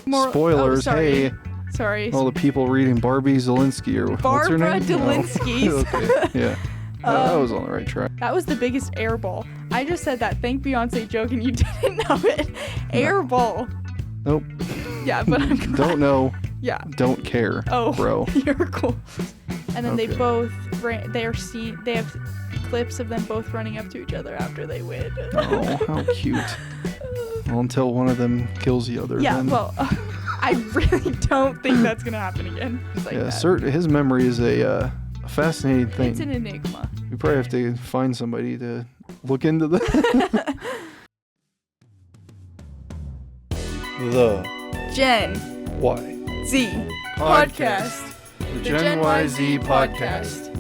Spoilers, sorry. hey. Sorry. All the people reading Barbie Zelinsky or what's her Barbara name? Delinsky's. Oh, okay. Yeah. That was on the right track. That was the biggest airball. I just said that thank Beyonce joke and you didn't know it. Airball. Nope. Yeah, but I'm glad. Don't know. Yeah. Don't care. Oh, bro. You're cool. And then Okay. they both they have clips of them both running up to each other after they win. Oh, how cute. Well, until one of them kills the other. Yeah, then. well, I really don't think that's gonna happen again. It's like Yeah, that. his memory is a fascinating thing. It's an enigma. We probably have to find somebody to look into that. The Gen Y Z podcast. The The Gen Y Z podcast.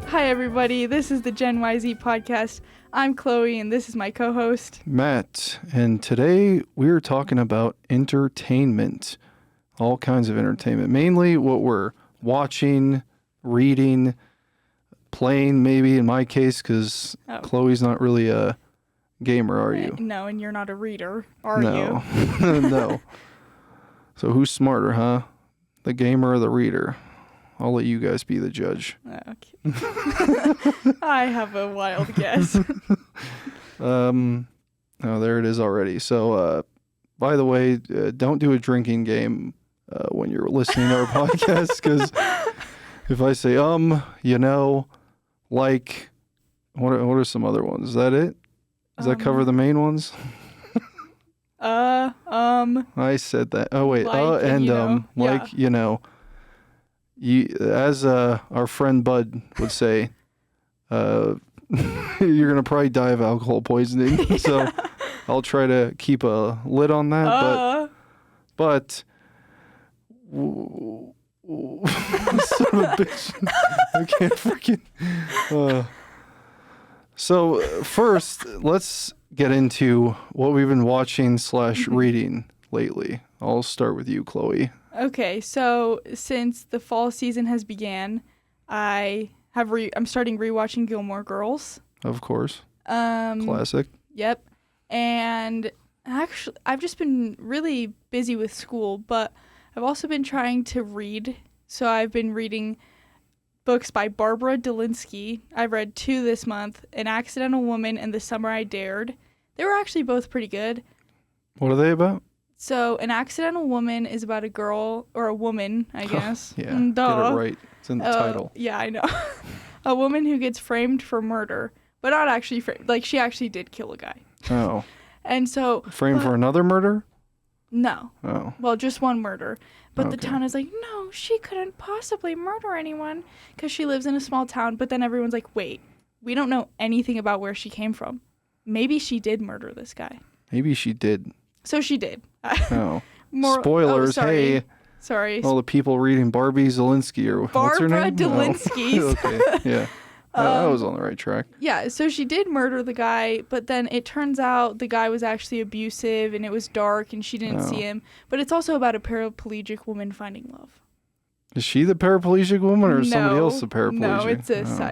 Hi everybody, this is the Gen YZ podcast. I'm Chloe and this is my co-host. Matt, and today we're talking about entertainment. All kinds of entertainment. Mainly what we're watching, reading, playing maybe in my case, because Oh. Chloe's not really a gamer, are you? No, and you're not a reader, are No. you? No. So who's smarter, huh? The gamer or the reader? I'll let you guys be the judge. Okay. I have a wild guess. Oh, there it is already. So, by the way, don't do a drinking game when you're listening to our podcast, because if I say, like, what are some other ones? Is that it? Does that cover the main ones? I said that. Oh, wait. Like, and, yeah. You, as our friend Bud would say, you're going to probably die of alcohol poisoning. Yeah. So I'll try to keep a lid on that. But son of a bitch. I can't freaking. So first, let's get into what we've been watching / reading lately. I'll start with you, Chloe. Okay, so since the fall season has began, I'm starting rewatching Gilmore Girls. Of course. Classic. Classic. Yep. And actually, I've just been really busy with school, but I've also been trying to read. So I've been reading books by Barbara Delinsky. I've read 2 this month, An Accidental Woman and The Summer I Dared. They were actually both pretty good. What are they about? So An Accidental Woman is about a girl, or a woman, I guess. Yeah, Duh. get it right. It's in the title. Yeah, I know. A woman who gets framed for murder, but not actually framed. Like, she actually did kill a guy. Oh. And so... Framed for another murder? No. Oh. Well, just one murder. But the Okay. town is like, no, she couldn't possibly murder anyone because she lives in a small town. But then everyone's like, wait, we don't know anything about where she came from. Maybe she did murder this guy. Maybe she did. So she did. Oh. Spoilers. Spoilers, Sorry. hey. Sorry. All the people reading Barbie Zelinsky or what's her Barbara name? Delinsky's. Oh. Okay, yeah. That was on the right track. Yeah, so she did murder the guy, but then it turns out the guy was actually abusive and it was dark and she didn't see him. But it's also about a paraplegic woman finding love. Is she the paraplegic woman or is somebody else the paraplegic? No, it's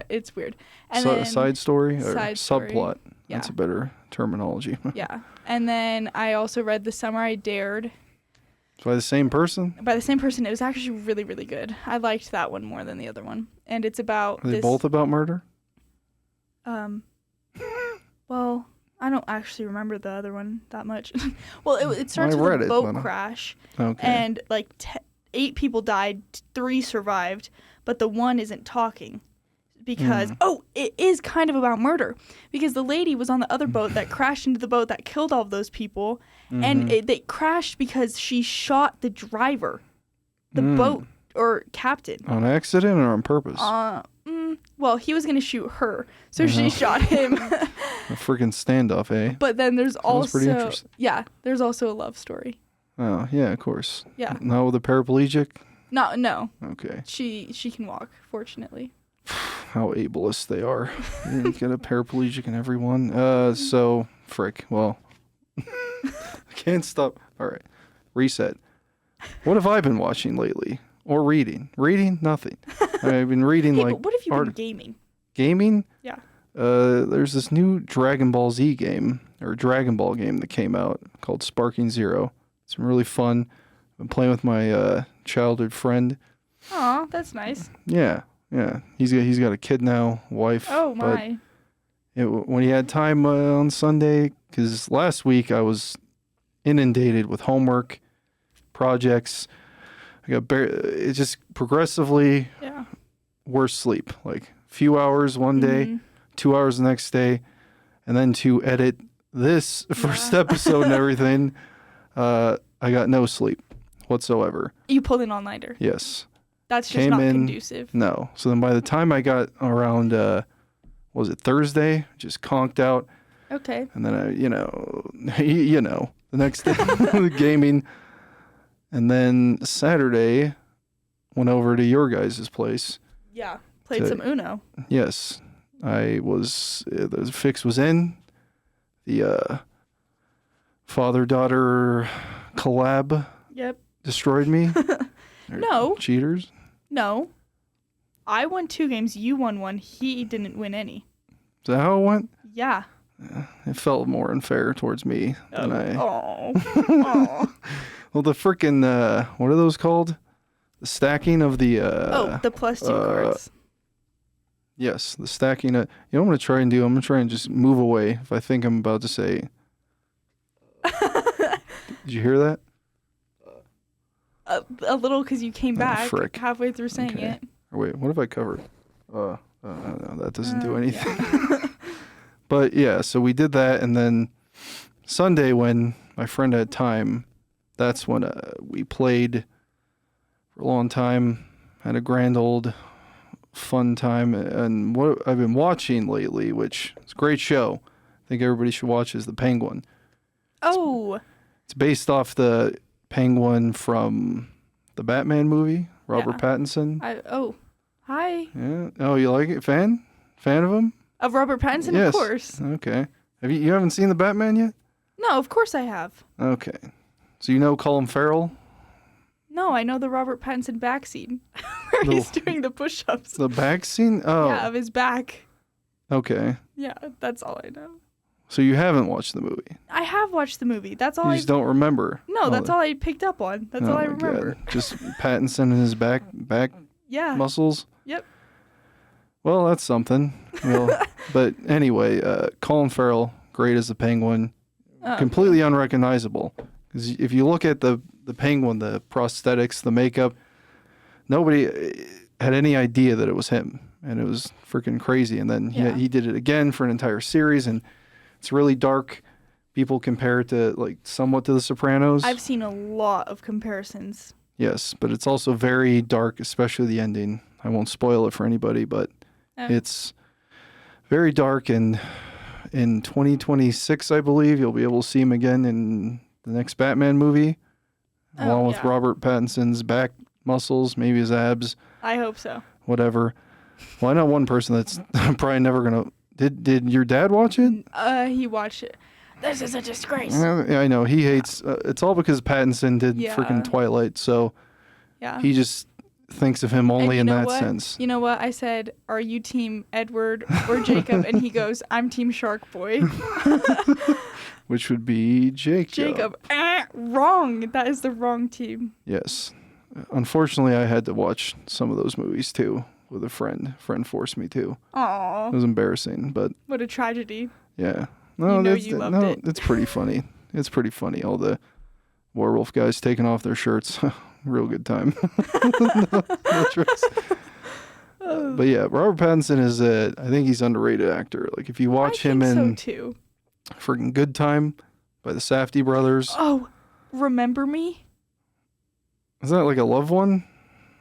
it's weird. And then, side story or side story. subplot. Yeah. That's a better terminology. Yeah. And then I also read The Summer I Dared. It's by the same person? By the same person. It was actually really, really good. I liked that one more than the other one. And it's about Are they both about murder? Well, I don't actually remember the other one that much. Well, it starts I with read a it, boat but crash. Okay. And like 8 people died, 3 survived, but the one isn't talking because it is kind of about murder because the lady was on the other boat that crashed into the boat that killed all of those people, and they crashed because she shot the driver, the boat or captain. On accident or on purpose? Well, he was gonna shoot her, so she shot him. A freaking standoff, eh? But then there's pretty also interesting. there's also a love story. Oh, yeah, of course. Yeah. Not with a paraplegic? No. Okay. She can walk, fortunately. How ableist they are. You get a paraplegic in everyone. So, frick. Well, I can't stop. All right. Reset. What have I been watching lately? Or reading? Reading? Nothing. I've been reading Hey, like... but what have you been gaming? Gaming? Yeah. There's this new Dragon Ball Z game, or Dragon Ball game that came out called Sparking Zero. It's been really fun. I've been playing with my childhood friend. Aw, that's nice. Yeah. He's got a kid now, wife. Oh my. When he had time on Sunday, because last week I was inundated with homework, projects. It's just progressively worse sleep. Like a few hours one day, 2 hours the next day, and then to edit this first episode and everything, I got no sleep whatsoever. You pulled an all-nighter. Yes. That's just not conducive. No. So then by the time I got around, was it Thursday? Just conked out. Okay. And then the next day gaming. And then Saturday went over to your guys' place. Yeah. Played some Uno. Yes. The fix was in. The father-daughter collab destroyed me. No. Cheaters. No. I won 2 games. You won 1. He didn't win any. Is that how it went? Yeah. It felt more unfair towards me than I... Oh. Well, the frickin', what are those called? The stacking of the... the plus 2 cards. Yes, the stacking. You know what I'm going to try and do? I'm going to try and just move away if I think I'm about to say... Did you hear that? A little, because you came back halfway through saying it. Or wait, what have I covered? No, that doesn't do anything. Yeah. But yeah, so we did that, and then Sunday when my friend had time, that's when we played for a long time, had a grand old fun time. And what I've been watching lately, which is a great show, I think everybody should watch, is The Penguin. It's based off the Penguin from the Batman movie, Robert Pattinson. Hi. Yeah. Oh, you like it? Fan of him? Of Robert Pattinson, yes. Of course. Okay. You haven't seen the Batman yet? No, of course I have. Okay. So you know Colin Farrell? No, I know the Robert Pattinson back scene where he's doing the push-ups. The back scene? Oh. Yeah, of his back. Okay. Yeah, that's all I know. So you haven't watched the movie? I have watched the movie. That's all you just don't remember? No, that's all I picked up on. That's all I remember. God. Just Pattinson and his back muscles? Yep. Well, that's something. Well, but anyway, Colin Farrell, great as the Penguin, completely unrecognizable. Because if you look at the Penguin, the prosthetics, the makeup, nobody had any idea that it was him, and it was freaking crazy. And then he did it again for an entire series, and it's really dark. People compare it to somewhat to The Sopranos. I've seen a lot of comparisons. Yes, but it's also very dark, especially the ending. I won't spoil it for anybody, but it's very dark, and in 2026, I believe, you'll be able to see him again in the next Batman movie, along with Robert Pattinson's back muscles, maybe his abs. I hope so. Whatever. Well, I know one person that's probably never going to... Did your dad watch it? He watched it. This is a disgrace. Yeah, I know. He hates... it's all because Pattinson did freaking Twilight, so he just thinks of him only in that sense. You know what? I said, are you team Edward or Jacob? And he goes, I'm team Shark Boy. Which would be Jacob. Wrong. That is the wrong team. Yes. Unfortunately, I had to watch some of those movies, too, with a friend. Friend forced me to. Aww. It was embarrassing, but... What a tragedy. Yeah. No, you loved it. It's pretty funny. It's pretty funny. All the werewolf guys taking off their shirts. Real good time. No tricks. But yeah, Robert Pattinson is I think he's an underrated actor. Like if you watch him in so too. Freaking Good Time by the Safdie brothers. Oh, Remember Me? Is that like a love one?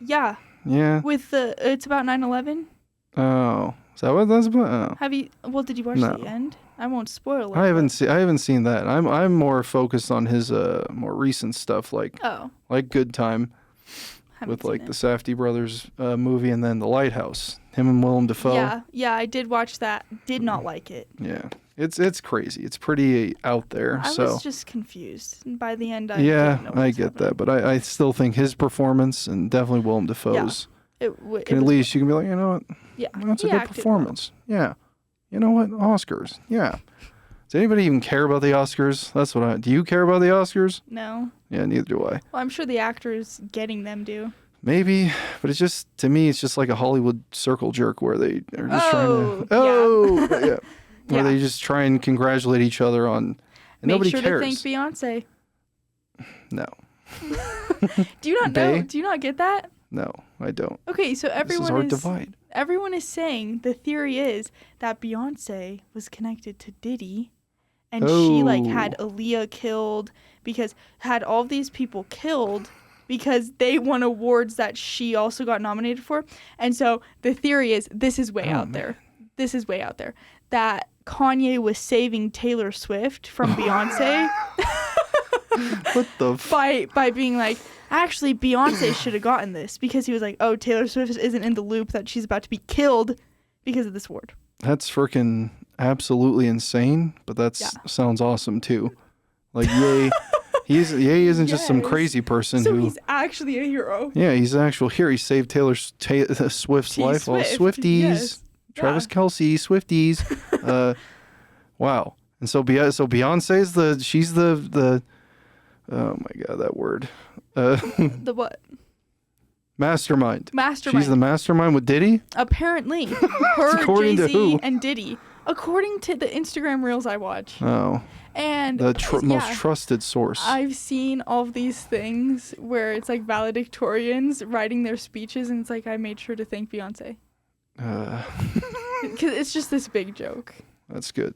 Yeah. Yeah. With it's about 9/11. Oh, is that what that's about? Oh. Did you watch the end? I won't spoil it. I haven't seen that. I'm more focused on his more recent stuff like Good Time with the Safdie brothers movie, and then The Lighthouse. Him and Willem Dafoe. Yeah, I did watch that. Did not like it. Yeah. It's crazy. It's pretty out there. I was just confused. And by the end, I didn't know what was happening. That, but I still think his performance and definitely Willem Dafoe's at least you can be like, you know what? Yeah, that's a good performance. Well. Yeah, you know what? Oscars. Yeah, Does anybody even care about the Oscars? That's what do you care about the Oscars? No. Yeah, neither do I. Well, I'm sure the actors getting them do. Maybe, but it's just, to me, it's just like a Hollywood circle jerk where they are just Oh, trying to, yeah. Where Yeah. they just try and congratulate each other on, and Make nobody sure cares. to thank Beyonce. No, Do you not Bae? know? Do you not get that? no, I don't. Okay, so This is everyone our is divide. everyone is saying the theory is that Beyonce was connected to Diddy, and she like had Aaliyah killed because had all these people killed because they won awards that she also got nominated for. And so the theory is this is way out there. This is way out there that Kanye was saving Taylor Swift from Beyonce What the by being like, actually Beyonce should have gotten this because he was like, oh, Taylor Swift isn't in the loop that she's about to be killed because of this award. That's freaking absolutely insane, but that sounds awesome too. Like, Ye isn't just some Yes. crazy person So who. he's actually a hero. Yeah, he's an actual hero. He saved Taylor Swift's life. All Swift, Swifties, yes. Travis Kelce, Swifties. Wow. And so Beyonce's she's the oh my God, that word. The what? Mastermind. Mastermind. She's the mastermind with Diddy? Apparently, her, According to Jay-Z, who? and Diddy. According to the Instagram reels I watch. Oh. And The most trusted source. I've seen all of these things where it's like valedictorians writing their speeches, and it's like, I made sure to thank Beyonce. Because it's just this big joke. That's good.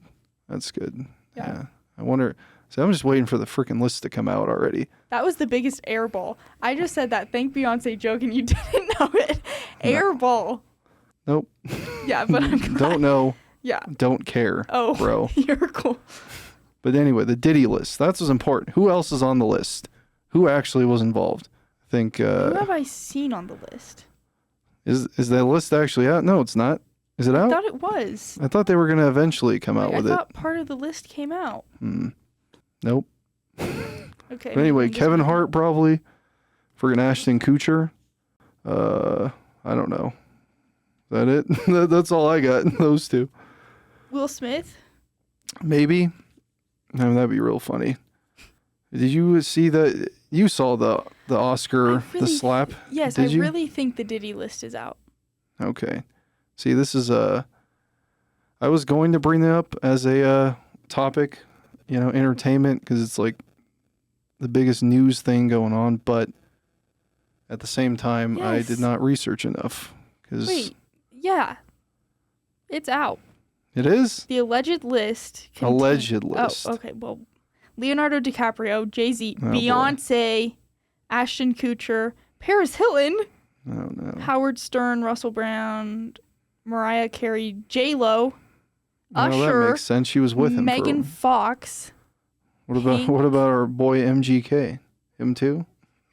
That's good. Yeah. I wonder. So I'm just waiting for the freaking list to come out already. That was the biggest airball. I just said that thank Beyonce joke, and you didn't know it. Airball. Nope. Yeah, but I'm glad. Don't know. Yeah. Don't care. Oh, bro. You're cool. But anyway, the Diddy list. That's what's important. Who else is on the list? Who actually was involved? I think. Who have I seen on the list? Is that list actually out? No, it's not. Is it out? I thought it was. I thought they were going to eventually come out I with thought part of the list came out. Nope. Okay. But anyway, I'm just Kevin reading. Hart probably. Friggin' Ashton Kutcher. I don't know. Is that it? That's all I got. Those two. Will Smith. Maybe. I mean, that'd be real funny. Did you see that? You saw the Oscar, the slap? Yes, Did you? really think the Diddy list is out. Okay. See, this is I was going to bring that up as a topic, entertainment, because it's like the biggest news thing going on. But at the same time, I Yes. did not research enough. Wait, yeah, it's out. It is? The alleged list. Alleged list. Oh, okay. Well, Leonardo DiCaprio, Jay-Z, Oh, Beyonce, Ashton Kutcher, Paris Hilton, Oh, no. Howard Stern, Russell Brand, Mariah Carey, J-Lo, No, that Usher, makes sense. She was with him. Megan Fox. What about our boy MGK? Him too?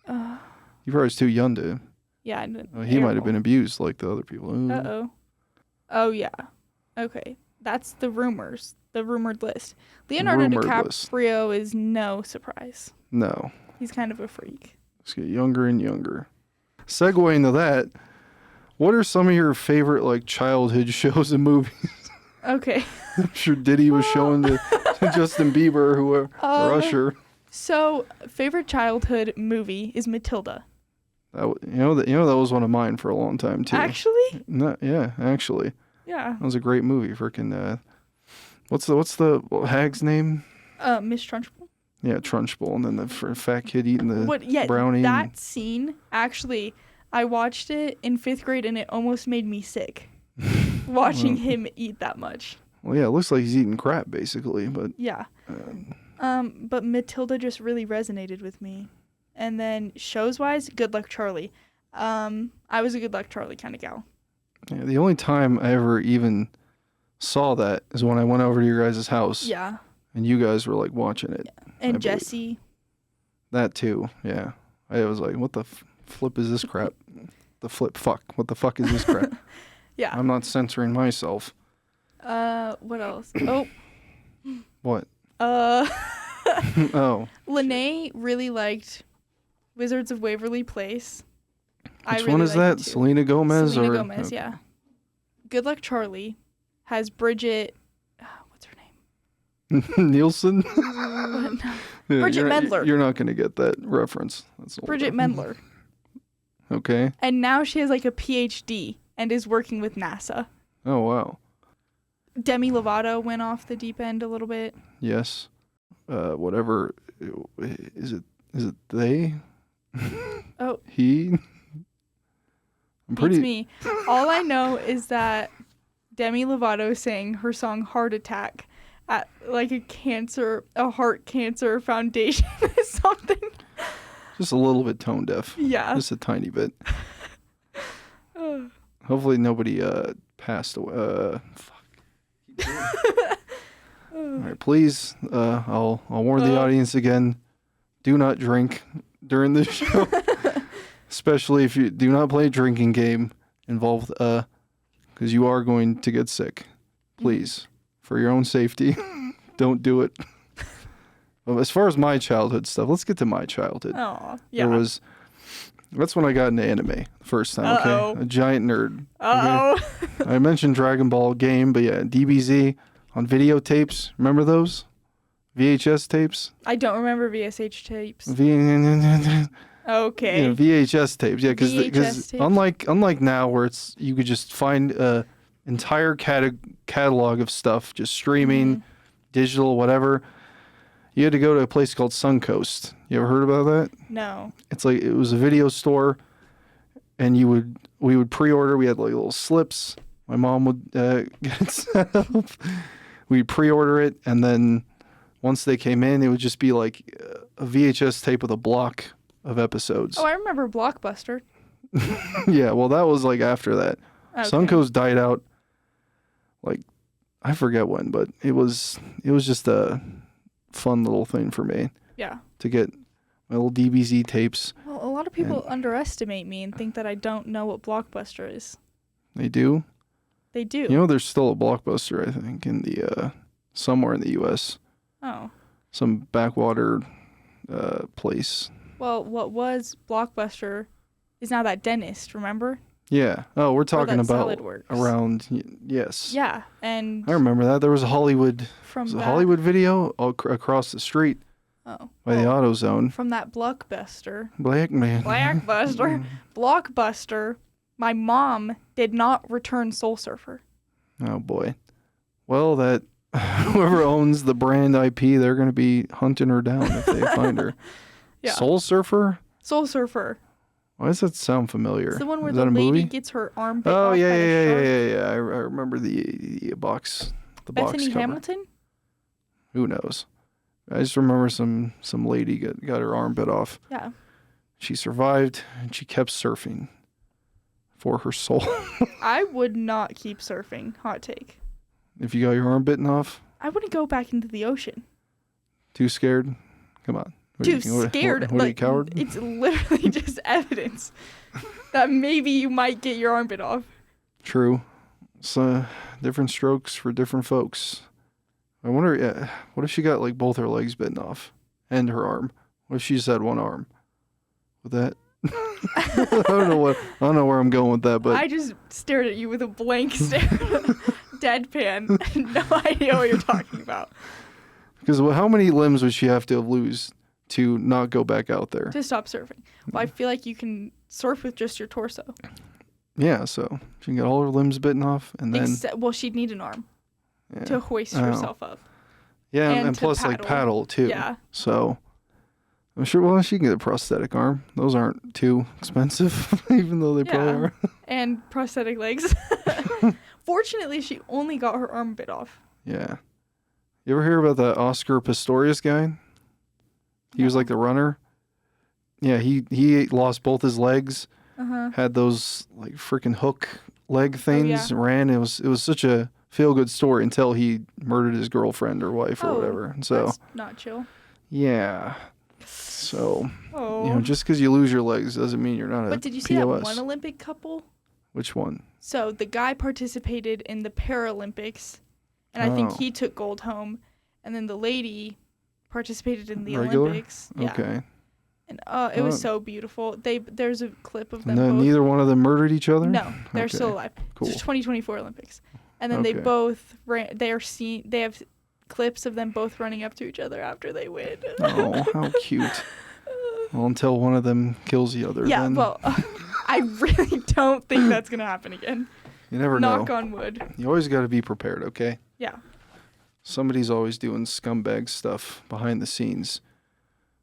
Uh, He probably was too young to. yeah. I didn't- He might have Airball. been abused like the other people. Ooh. Uh-oh. Oh, yeah. Okay. That's the rumors. The rumored list. Leonardo Rumored DiCaprio is no surprise. No. He's kind of a freak. Let's get younger and younger. Segue into that. What are some of your favorite like childhood shows and movies? Okay. I'm sure Diddy was showing to Justin Bieber or whoever or Usher. So, favorite childhood movie is Matilda. That that was one of mine for a long time too. Actually? No, yeah, actually, Yeah. that was a great movie. Freaking what's the hag's name? Miss Trunchbull. Yeah, Trunchbull, and then the fat kid eating the Yeah, brownie. that scene, actually, I watched it in 5th grade and it almost made me sick. Watching him eat that much. Well, yeah, it looks like he's eating crap basically, but Yeah. But Matilda just really resonated with me. And then shows-wise, Good Luck Charlie. I was a Good Luck Charlie kind of gal. yeah, the only time I ever even saw that is when I went over to your guys' house. Yeah. And you guys were like watching it. And I believe. Jesse. That too, yeah. I was like, what the flip is this crap? The flip fuck. What the fuck is this crap? Yeah. I'm not censoring myself. What else? Oh. What? Oh. Lene really liked Wizards of Waverly Place. Which one is that? Selena Gomez? Selena Gomez, yeah. Good Luck Charlie has Bridget. What's her Nielsen? What? Yeah, Bridget you're not- Mendler. You're not going to get that reference. That's old. Bridget Mendler. Okay. And now she has like a PhD and is working with NASA. Oh, wow. Demi Lovato went off the deep end a little bit. Yes. Whatever. Is it they? Oh. He? I'm pretty... Beats me. All I know is that Demi Lovato sang her song Heart Attack at like a heart cancer foundation or something. Just a little bit tone deaf. Yeah. Just a tiny bit. Hopefully nobody passed away. Fuck. All right, please. I'll warn the audience again. Do not drink during this show, especially if you do not play a drinking game involved. Because you are going to get sick. Please, for your own safety, don't do it. Well, as far as my childhood stuff, let's get to my childhood. Oh, yeah. That's when I got into anime the first time. Uh-oh. Okay, a giant nerd. Uh-oh. Okay? I mentioned Dragon Ball game, but yeah, DBZ on videotapes. Remember those VHS tapes? I don't remember VSH tapes. Okay. Yeah, VHS tapes. Yeah, because VHS tapes. unlike now where it's you could just find a entire catalog of stuff just streaming, digital, whatever. You had to go to a place called Suncoast. You ever heard about that? No. It's like it was a video store, and we would pre-order. We had like little slips. My mom would get it set up. We'd pre-order it, and then once they came in, it would just be like a VHS tape with a block of episodes. Oh, I remember Blockbuster. Yeah, well, that was like after that. Okay. Suncoast died out. Like, I forget when, but it was just a fun little thing for me. Yeah. To get my little DBZ tapes. Well, a lot of people underestimate me and think that I don't know what Blockbuster is. They do? They do. You know, there's still a Blockbuster, I think, in the somewhere in the U.S. Oh. Some backwater place. Well, what was Blockbuster is now that dentist, remember? Yeah. Oh, we're talking that about Salad Works. around. Yes. Yeah, and I remember that. There was a Hollywood. from Was a that, Hollywood video across the street by the AutoZone. from that Blockbuster, Black man. Blockbuster, my mom did not return Soul Surfer. Oh boy. Well, that whoever owns the brand IP, they're going to be hunting her down if they find her. Yeah. Soul Surfer? Soul Surfer. Why does that sound familiar? It's the one where Is the that a lady movie? gets her arm bit Oh off yeah, by the yeah, shark. yeah, yeah. I remember the box. The box Bethany cover. Hamilton? Who knows? I just remember some lady got her arm bit off. Yeah. She survived and she kept surfing for her soul. I would not keep surfing. Hot take. If you got your arm bitten off, I wouldn't go back into the ocean. too scared? Come on. What Too are you- scared. What are you, like, coward? It's literally just evidence that maybe you might get your arm bit off. True. So different strokes for different folks. I wonder, what if she got like both her legs bitten off and her arm? What if she just had one arm? With that, I don't know where I'm going with that, but I just stared at you with a blank stare, deadpan, no idea what you're talking about. because how many limbs would she have to lose to not go back out there? To stop surfing. Well, I feel like you can surf with just your torso. Yeah, so she can get all her limbs bitten off, and then Well, she'd need an arm yeah. to hoist Oh. herself up. Yeah, and and to plus like paddle too. Yeah. So I'm sure. Well, she can get a prosthetic arm. Those aren't too expensive, even though they probably are. And prosthetic legs. Fortunately, she only got her arm bit off. Yeah. You ever hear about that Oscar Pistorius guy? He was like the runner. Yeah, he lost both his legs. Had those like freaking hook leg things. Ran. It was such a feel good story until he murdered his girlfriend or wife or whatever. And so that's not chill. yeah. So Oh. just because you lose your legs doesn't mean you're not a But did you see POS. that one Olympic couple? Which one? So the guy participated in the Paralympics, and I think Oh. he took gold home, and then the lady participated in the Regular? Olympics. Yeah. Okay. And it was Oh. so beautiful. There's a clip of them No, both. neither one of them murdered each other? No, they're still Okay. alive. Cool. It's 2024 Olympics, and then they Okay. both ran. They have clips of them both running up to each other after they win. Oh, how cute. Well, until one of them kills the other. Yeah, then well, I really don't think that's going to happen again. you never know. Knock on wood. You always got to be prepared, okay? Yeah. Somebody's always doing scumbag stuff behind the scenes.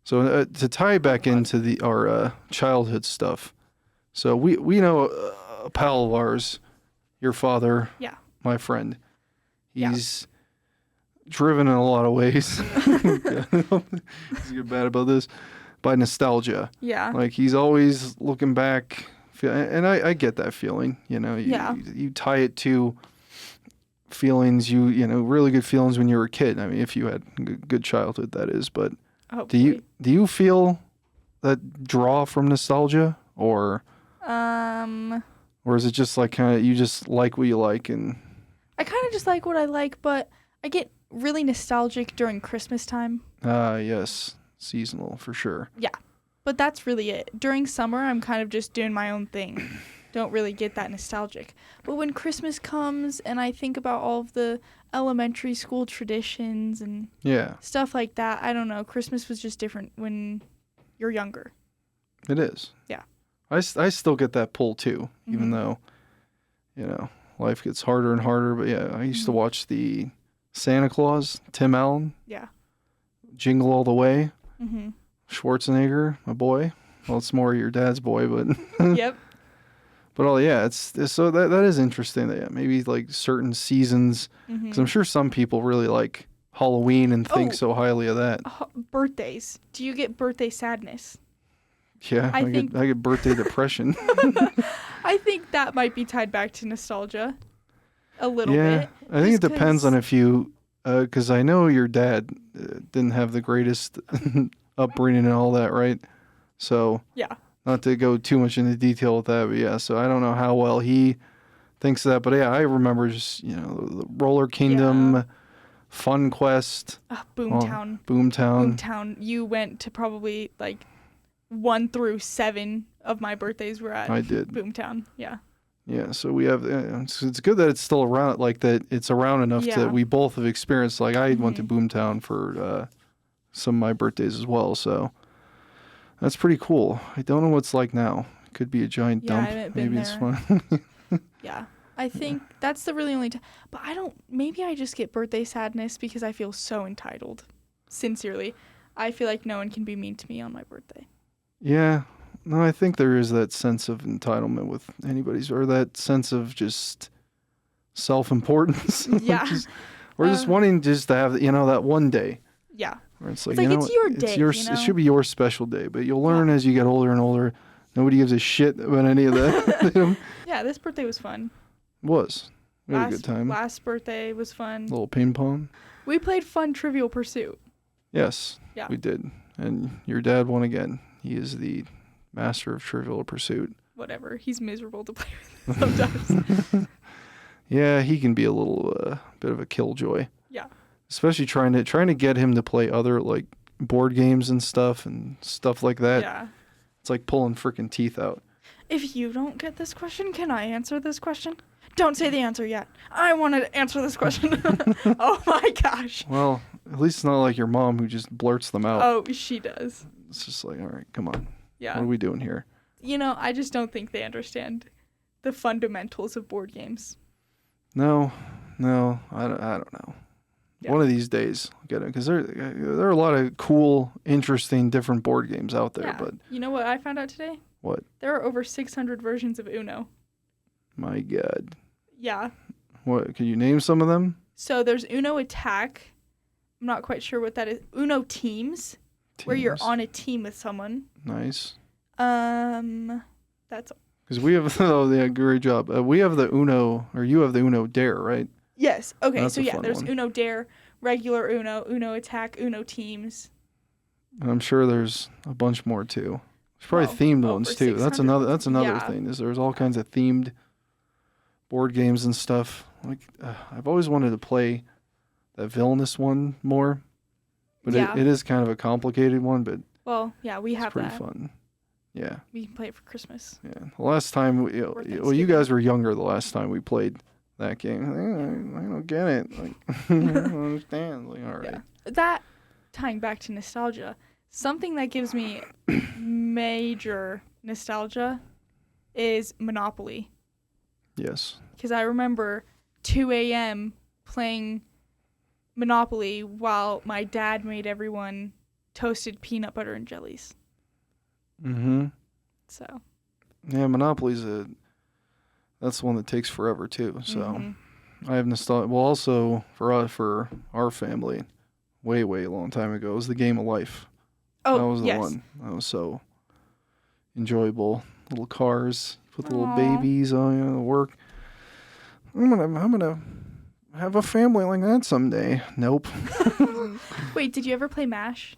So to tie back into our childhood stuff, so we know a pal of ours, your father, Yeah. my friend. He's driven in a lot of ways. He's good bad about this, by nostalgia. Yeah. Like he's always looking back, and I get that feeling. You tie it to feelings really good feelings when you were a kid. I mean, if you had a good childhood, that is. But do you feel that draw from nostalgia, or is it just like kind of you just like what you like? And I kind of just like what I like, but I get really nostalgic during Christmas time. Yes, seasonal for sure. Yeah, but that's really it. During summer, I'm kind of just doing my own thing. Don't really get that nostalgic. But when Christmas comes and I think about all of the elementary school traditions and stuff like that, I don't know. Christmas was just different when you're younger. It is. Yeah. I still get that pull too, even though, life gets harder and harder. But yeah, I used to watch the Santa Claus, Tim Allen. Yeah. Jingle All the Way. Mm-hmm. Schwarzenegger, my boy. Well, it's more your dad's boy, but. Yep. But it's so that is interesting. That maybe like certain seasons, because I'm sure some people really like Halloween and think so highly of that. Birthdays. Do you get birthday sadness? Yeah, I get birthday depression. I think that might be tied back to nostalgia a little bit. Yeah, I think it depends on if you, because I know your dad didn't have the greatest upbringing and all that, right? So yeah. Not to go too much into detail with that, but yeah, so I don't know how well he thinks of that. But yeah, I remember just, the Roller Kingdom, Fun Quest. Boomtown. Boomtown. You went to probably like 1 through 7 of my birthdays were at Boomtown. Yeah. Yeah, so we have, it's good that it's still around, like that it's around enough that we both have experienced. Like I went to Boomtown for some of my birthdays as well, so. That's pretty cool. I don't know what it's like now. It could be a giant dump. I haven't been Maybe it's fun. Yeah. I think that's the really only time. But maybe I just get birthday sadness because I feel so entitled. Sincerely. I feel like no one can be mean to me on my birthday. Yeah. No, I think there is that sense of entitlement with anybody's, or that sense of just self-importance. Yeah. just wanting just to have, that one day. Yeah. Where it's like, it's your day. It should be your special day, but you'll learn as you get older and older. Nobody gives a shit about any of that. Yeah, this birthday was fun. It was. We had a good time. Last birthday was fun. A little ping pong. We played fun Trivial Pursuit. Yes, we did. And your dad won again. He is the master of Trivial Pursuit. Whatever. He's miserable to play with sometimes. Yeah, he can be a little bit of a killjoy. Yeah. Especially trying to get him to play other like board games and stuff like that. Yeah. It's like pulling freaking teeth out. If you don't get this question, can I answer this question? Don't say the answer yet. I want to answer this question. Oh my gosh. Well, at least it's not like your mom who just blurts them out. Oh, she does. It's just like, all right, come on. Yeah. What are we doing here? I just don't think they understand the fundamentals of board games. No, I don't know. Yeah. One of these days, I'll get it, because there are a lot of cool, interesting, different board games out there. Yeah. But you know what I found out today? What? There are over 600 versions of Uno. My God. Yeah. What? Can you name some of them? So there's Uno Attack. I'm not quite sure what that is. Uno Teams, where you're on a team with someone. Nice. That's. Because we have, great job. We have the Uno, or you have the Uno Dare, right? Yes. Okay. That's so there's one. Uno Dare, regular Uno Attack, Uno Teams. And I'm sure there's a bunch more too. There's probably themed ones too. That's another thing. Is there's all kinds of themed board games and stuff. Like I've always wanted to play that villainous one more, but it is kind of a complicated one. But we have that. It's pretty fun. Yeah. We can play it for Christmas. Yeah. The last time you guys were younger. The last time we played that game. I don't get it. Like, I don't understand. Like, all right. Yeah. That, tying back to nostalgia, something that gives me major nostalgia is Monopoly. Yes. Because I remember 2 a.m. playing Monopoly while my dad made everyone toasted peanut butter and jellies. Mm-hmm. So. Yeah, Monopoly's that's the one that takes forever too. So I have nostalgia. Well, also for our family, way long time ago, it was the Game of Life. Oh, that was the yes. one. That was so enjoyable. Little cars, put the little Aw. babies on work. I'm gonna have a family like that someday. Nope. Wait, did you ever play MASH?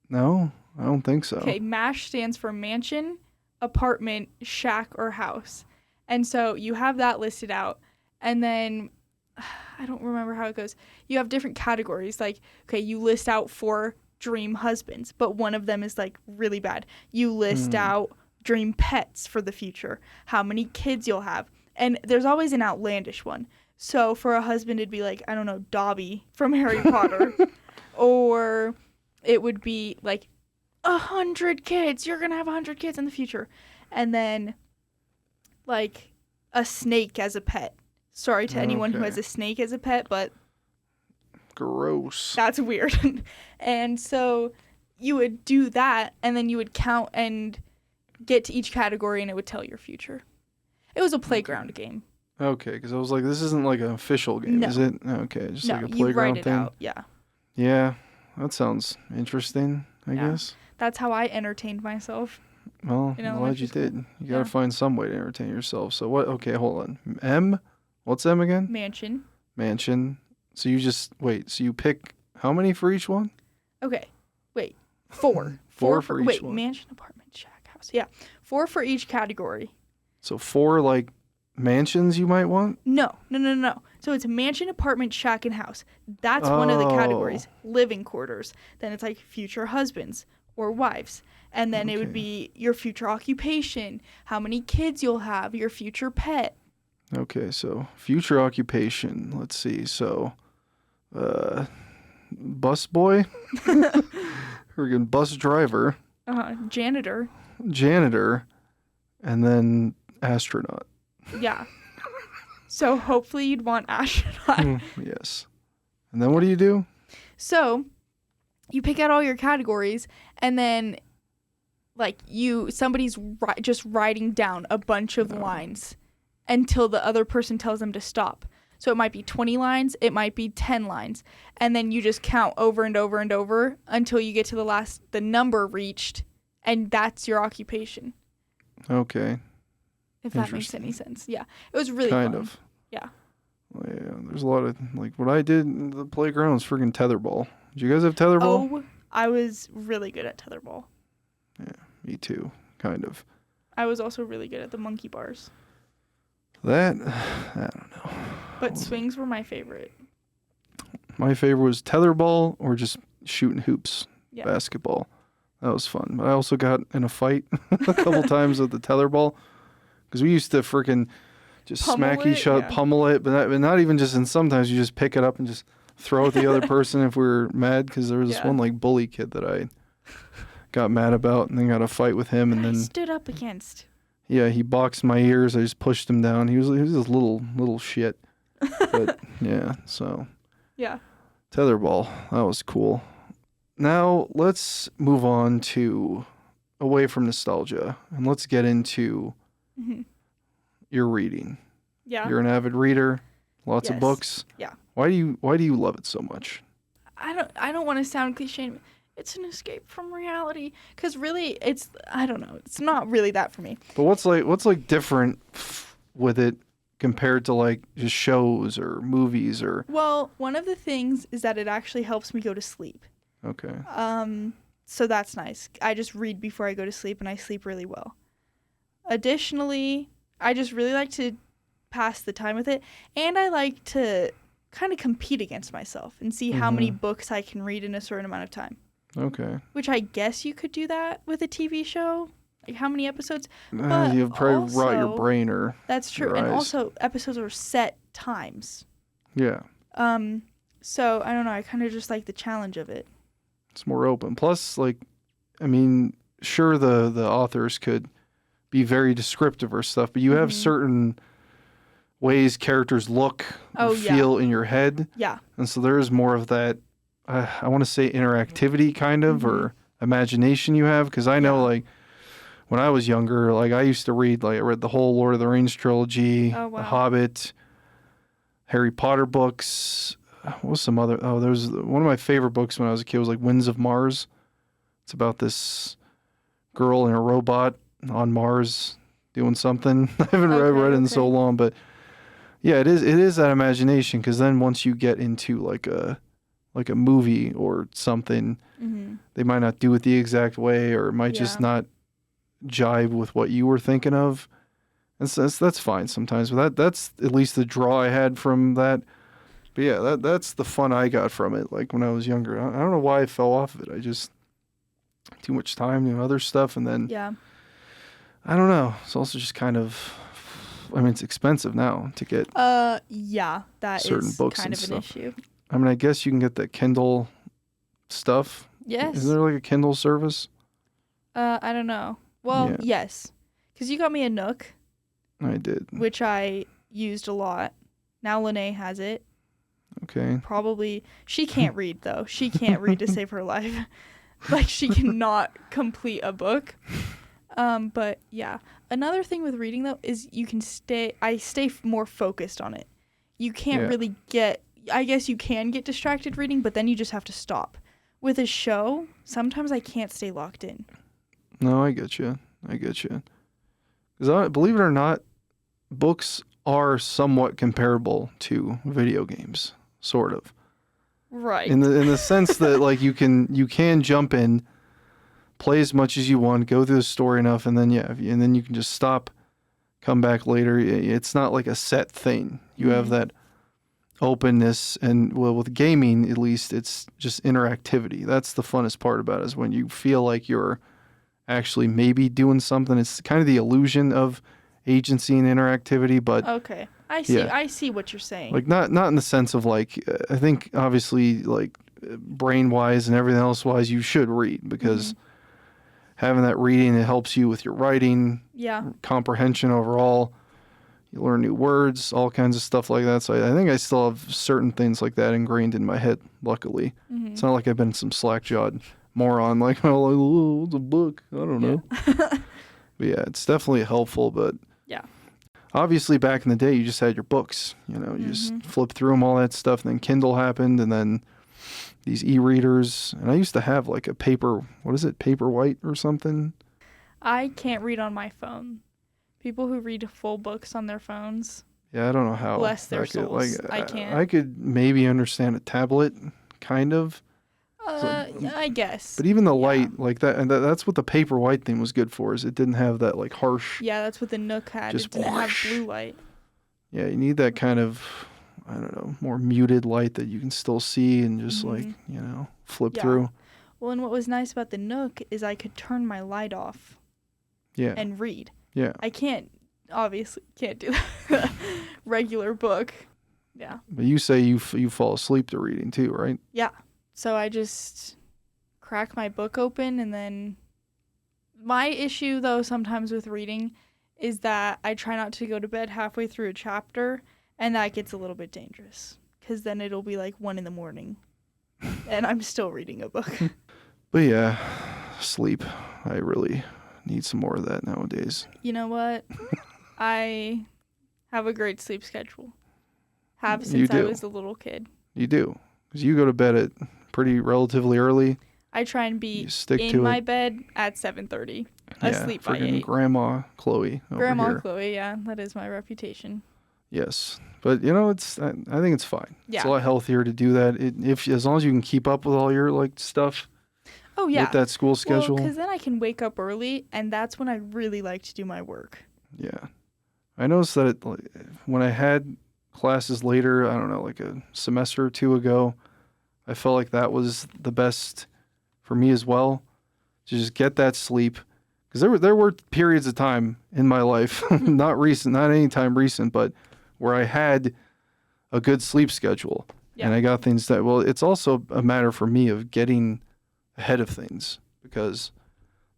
No, I don't think so. Okay, MASH stands for mansion, apartment, shack, or house. And so you have that listed out. And then I don't remember how it goes. You have different categories. Like, okay, you list out 4 dream husbands, but one of them is like really bad. You list out dream pets for the future, how many kids you'll have. And there's always an outlandish one. So for a husband, it'd be like, I don't know, Dobby from Harry Potter. Or it would be like 100 kids. You're going to have 100 kids in the future. And then like a snake as a pet. Sorry to anyone who has a snake as a pet, but gross. That's weird. And so you would do that, and then you would count and get to each category, and it would tell your future. It was a playground game. Okay, because I was like, this isn't like an official game, No. is it? Okay, just No, like a you playground write it thing. out. Yeah. Yeah, that sounds interesting, I guess. That's how I entertained myself. Well, in I'm glad elementary you school. did. You gotta Yeah. find some way to entertain yourself. So what? Okay, hold on. M? What's M again? Mansion. Mansion. So you just, wait, so you pick how many for each one? Okay. Wait. 4. Four for each wait, one. mansion, apartment, shack, house. Yeah. 4 for each category. So 4 like mansions you might want? No. So it's mansion, apartment, shack, and house. That's one of the categories. Living quarters. Then it's like future husbands or wives. And then it would be your future occupation, how many kids you'll have, your future pet. Okay, so future occupation. Let's see. So, bus boy, friggin' bus driver, Janitor. janitor, and then astronaut. Yeah. So hopefully you'd want astronaut. Yes. And then what do you do? So you pick out all your categories, and then like somebody's just writing down a bunch of lines until the other person tells them to stop. So it might be 20 lines, it might be 10 lines, and then you just count over and over and over until you get to the number reached, and that's your occupation. Okay. If that makes any sense. Yeah. It was really kind fun. of. Yeah. Well, yeah, there's a lot of, like, what I did in the playground was friggin' tetherball. Did you guys have tetherball? Oh, I was really good at tetherball. Yeah, me too, kind of. I was also really good at the monkey bars. That, I don't know. But swings were my favorite. My favorite was tetherball or just shooting hoops, Yeah. basketball. That was fun. But I also got in a fight a couple times with the tetherball because we used to freaking just smack each other, pummel it, but not even just. And sometimes you just pick it up and just throw at the other person if we were mad because there was this one like bully kid that I got mad about and then got a fight with him and then stood up against. Yeah, he boxed my ears. I just pushed him down. He was this little shit. But yeah, so yeah. Tetherball, that was cool. Now let's move on to away from nostalgia and let's get into your reading. Yeah. You're an avid reader, lots of books. Yeah. Why do you love it so much? I don't want to sound cliche. It's an escape from reality because really I don't know. It's not really that for me. But what's different with it compared to like just shows or movies or? Well, one of the things is that it actually helps me go to sleep. Okay. So that's nice. I just read before I go to sleep and I sleep really well. Additionally, I just really like to pass the time with it, and I like to kind of compete against myself and see how many books I can read in a certain amount of time. Okay. Which I guess you could do that with a TV show. Like how many episodes? You'll probably rot your brain or that's true. your And eyes. also episodes are set times. Yeah. So I don't know. I kind of just like the challenge of it. It's more open. Plus, like, I mean, sure, the authors could be very descriptive or stuff, but you have certain ways characters look or feel in your head. Yeah. And so there is more of that, I want to say interactivity kind of, or imagination you have. Because I know, like, when I was younger, like, I used to read, like, I read the whole Lord of the Rings trilogy, The Hobbit, Harry Potter books. What was some other? Oh, there was one of my favorite books when I was a kid was like Winds of Mars. It's about this girl and a robot on Mars doing something. I haven't read it in so long, but yeah, it is that imagination. Because then once you get into like a movie or something, they might not do it the exact way, or it might just not jive with what you were thinking of. And so that's fine sometimes, but that's at least the draw I had from that. But yeah, that's the fun I got from it. Like when I was younger, I don't know why I fell off of it. I just too much time doing other stuff, and then I don't know. It's also just kind of, I mean, it's expensive now to get that certain is books kind and of an stuff. issue. I mean, I guess you can get the Kindle stuff. Yes. Is there like a Kindle service? I don't know. Well, yes, because you got me a Nook. I did. Which I used a lot. Now Lene has it. Okay. Probably. She can't read, though. She can't read to save her life. Like, she cannot complete a book. But, yeah. Another thing with reading, though, is I stay more focused on it. You can't really I guess you can get distracted reading, but then you just have to stop. With a show, sometimes I can't stay locked in. No, I get you. Because believe it or not, books are somewhat comparable to video games, sort of. Right. In the sense that like you can jump in, play as much as you want, go through the story enough, and then and then you can just stop, come back later. It's not like a set thing. You have that openness, and well, with gaming at least, it's just interactivity. That's the funnest part about it, is when you feel like you're actually maybe doing something. It's kind of the illusion of agency and interactivity, but okay, I see what you're saying. Like not in the sense of like I think obviously like brain wise and everything else wise you should read, because having that reading, it helps you with your writing, comprehension overall. You learn new words, all kinds of stuff like that. So I think I still have certain things like that ingrained in my head. Luckily, it's not like I've been some slack-jawed moron like, oh, it's a book. I don't know. But yeah, it's definitely helpful. But obviously back in the day, you just had your books. You know, you just flip through them, all that stuff. And then Kindle happened, and then these e-readers. And I used to have like a Paperwhite or something. I can't read on my phone. People who read full books on their phones. Yeah, I don't know how. Bless their souls. I can't. I could maybe understand a tablet, kind of. I guess. But even the light, like that, and that's what the Paperwhite thing was good for, is it didn't have that like harsh. Yeah, that's what the Nook had. It didn't have blue light. Yeah, you need that kind of, I don't know, more muted light that you can still see and just like, you know, flip through. Well, and what was nice about the Nook is I could turn my light off. Yeah. And read. Yeah. I obviously can't do that. Regular book. Yeah. But you say you fall asleep to reading too, right? Yeah. So I just crack my book open, and then my issue though sometimes with reading is that I try not to go to bed halfway through a chapter, and that gets a little bit dangerous because then it'll be like 1 a.m. and I'm still reading a book. But yeah, sleep. I really need some more of that nowadays. You know what? I have a great sleep schedule. Have since I was a little kid. You do. Because you go to bed at pretty relatively early. I try and be in my bed at 7:30. Asleep by 8. Grandma Chloe over here. Chloe, yeah. That is my reputation. Yes. But, you know, I think it's fine. Yeah. It's a lot healthier to do that. As long as you can keep up with all your, like, stuff. Oh, yeah. With that school schedule. Well, because then I can wake up early, and that's when I really like to do my work. Yeah. I noticed that when I had classes later, I don't know, like a semester or two ago, I felt like that was the best for me as well, to just get that sleep. Because there were periods of time in my life, not any time recent, but where I had a good sleep schedule. Yeah. And I got things that, well, it's also a matter for me of getting ahead of things, because